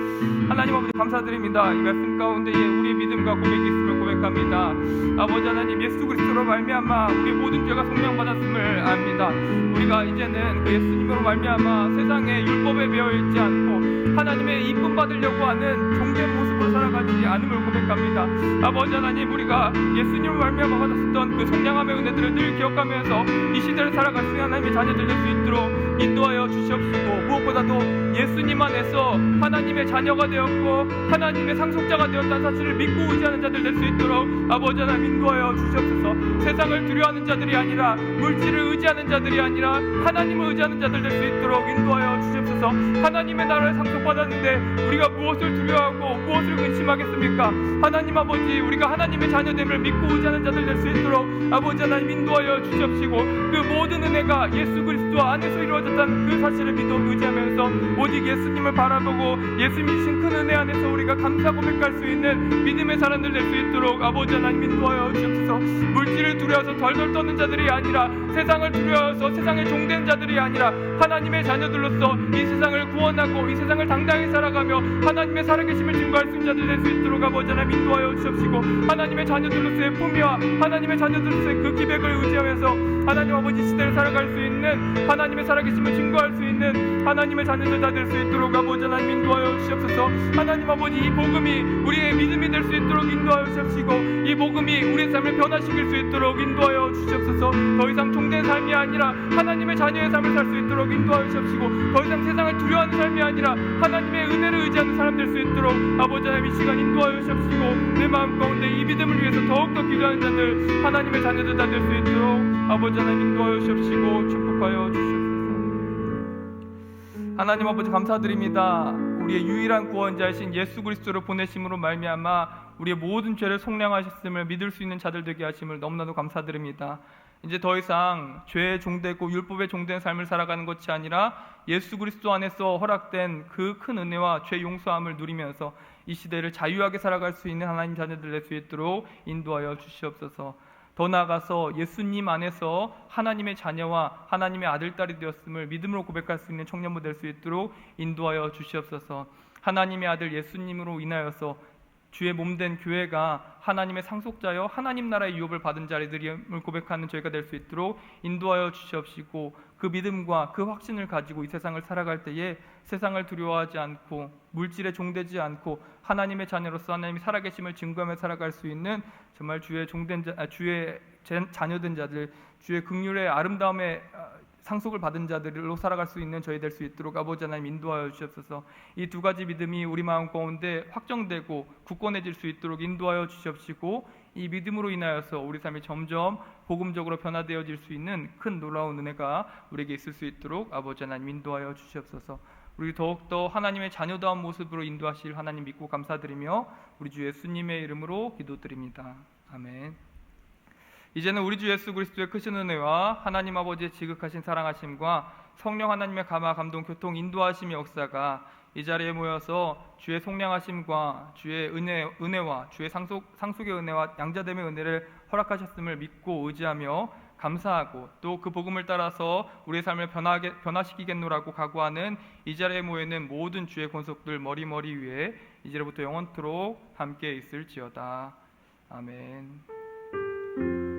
하나님 아버지 감사드립니다. 이 말씀 가운데에 우리의 믿음과 고백이 있음을 고백합니다. 아버지 하나님, 예수 그리스도로 말미암아 우리의 모든 죄가 속량받았음을 압니다. 우리가 이제는 그 예수님으로 말미암아 세상의 율법에 매여있지 않고 하나님의 이쁨 받으려고 하는 종된 모습으로 살아가지 않음을 고백합니다. 아버지 하나님, 우리가 예수님으로 말미암아 받았었던 그 속량함의 은혜들을 늘 기억하면서 이 시대를 살아갈 수 있는 하나님의 자녀들 될 수 있도록 인도하여 주시옵시고, 무엇보다도 예수님 안에서 하나님의 자녀가 되었고 하나님의 상속자가 되었다는 사실을 믿고 의지하는 자들 될 수 있도록 아버지 하나님 인도하여 주시옵소서. 세상을 두려워하는 자들이 아니라, 물질을 의지하는 자들이 아니라 하나님을 의지하는 자들 될 수 있도록 인도하여 주시옵소서. 하나님의 나라를 상속받았는데 우리가 무엇을 두려워하고 무엇을 근심하겠습니까? 하나님 아버지, 우리가 하나님의 자녀됨을 믿고 의지하는 자들 될 수 있도록 아버지 하나님 인도하여 주시옵시고, 그 모든 은혜가 예수 그리스도 안에서 이루어졌다는 그 사실을 믿어 의지하면서 오직 예수님을 바라보고 예수님이 주신 큰 은혜 안에서 우리가 감사 고백할 수 있는 믿음의 사람들 될 수 있도록 아버지 하나님 인도하여 주옵소서. 물질을 두려워서 덜덜 떠는 자들이 아니라, 세상을 두려워서 세상의 종된 자들이 아니라 하나님의 자녀들로서 이 세상을 구원하고 이 세상을 당당히 살아가며 하나님의 살아계심을 증거할 수 있는 자들 될 수 있도록 아버지 하나님 인도하여 주옵시고, 하나님의 자녀들로서의 품위와 하나님의 자녀들로서의 그 기백을 의지하면서 하나님 아버지 시대를 살아갈 수 있는 하나님의 살아계심을 증거할 수 있는 하나님의 자녀들 다 될 수 있도록 아버지 하나님 인도하여 주시옵소서. 하나님 아버지, 이 복음이 우리의 믿음이 될 수 있도록 인도하여 주시옵시고, 이 복음이 우리의 삶을 변화시킬 수 있도록 인도하여 주시옵소서. 더 이상 종된 삶이 아니라 하나님의 자녀의 삶을 살 수 있도록 인도하여 주시옵시고, 더 이상 세상을 두려워하는 삶이 아니라 하나님의 은혜를 의지하는 사람 될 수 있도록 아버지 하나님 이 시간 인도하여 주시옵시고, 내 마음 가운데 이 믿음을 위해서 더욱더 기도하는 자들, 하나님의 자녀들 다 될 수 있도록 아버지 하나님 인도하여 주시옵시고 축복하여 주시옵소서. 하나님 아버지 감사드립니다. 우리의 유일한 구원자이신 예수 그리스도를 보내심으로 말미암아 우리의 모든 죄를 속량하셨음을 믿을 수 있는 자들 되게 하심을 너무나도 감사드립니다. 이제 더 이상 죄의 종되고 율법의 종된 삶을 살아가는 것이 아니라 예수 그리스도 안에서 허락된 그 큰 은혜와 죄 용서함을 누리면서 이 시대를 자유하게 살아갈 수 있는 하나님 자녀들 될 수 있도록 인도하여 주시옵소서. 더 나아가서 예수님 안에서 하나님의 자녀와 하나님의 아들, 딸이 되었음을 믿음으로 고백할 수 있는 청년부 될 수 있도록 인도하여 주시옵소서. 하나님의 아들 예수님으로 인하여서 주의 몸된 교회가 하나님의 상속자여 하나님 나라의 유업을 받은 자리들임을 고백하는 저희가 될 수 있도록 인도하여 주시옵시고, 그 믿음과 그 확신을 가지고 이 세상을 살아갈 때에 세상을 두려워하지 않고 물질에 종되지 않고 하나님의 자녀로서 하나님이 살아계심을 증거하며 살아갈 수 있는 정말 주의 자녀된 자들, 주의 긍휼의 아름다움의 상속을 받은 자들로 살아갈 수 있는 저희 될 수 있도록 아버지 하나님 인도하여 주시옵소서. 이 두 가지 믿음이 우리 마음 가운데 확정되고 굳건해질 수 있도록 인도하여 주시옵시고, 이 믿음으로 인하여서 우리 삶이 점점 복음적으로 변화되어질 수 있는 큰 놀라운 은혜가 우리에게 있을 수 있도록 아버지 하나님 인도하여 주시옵소서. 우리 더욱더 하나님의 자녀다운 모습으로 인도하실 하나님 믿고 감사드리며 우리 주 예수님의 이름으로 기도드립니다. 아멘. 이제는 우리 주 예수 그리스도의 크신 은혜와 하나님 아버지의 지극하신 사랑하심과 성령 하나님의 감화 감동 교통 인도하심의 역사가 이 자리에 모여서 주의 속량하심과 주의 은혜와 주의 상속의 은혜와 양자됨의 은혜를 허락하셨음을 믿고 의지하며 감사하고 또 그 복음을 따라서 우리의 삶을 변화시키겠노라고 각오하는 이 자리에 모여있는 모든 주의 권속들 머리 위에 이제부터 영원토록 함께 있을지어다. 아멘.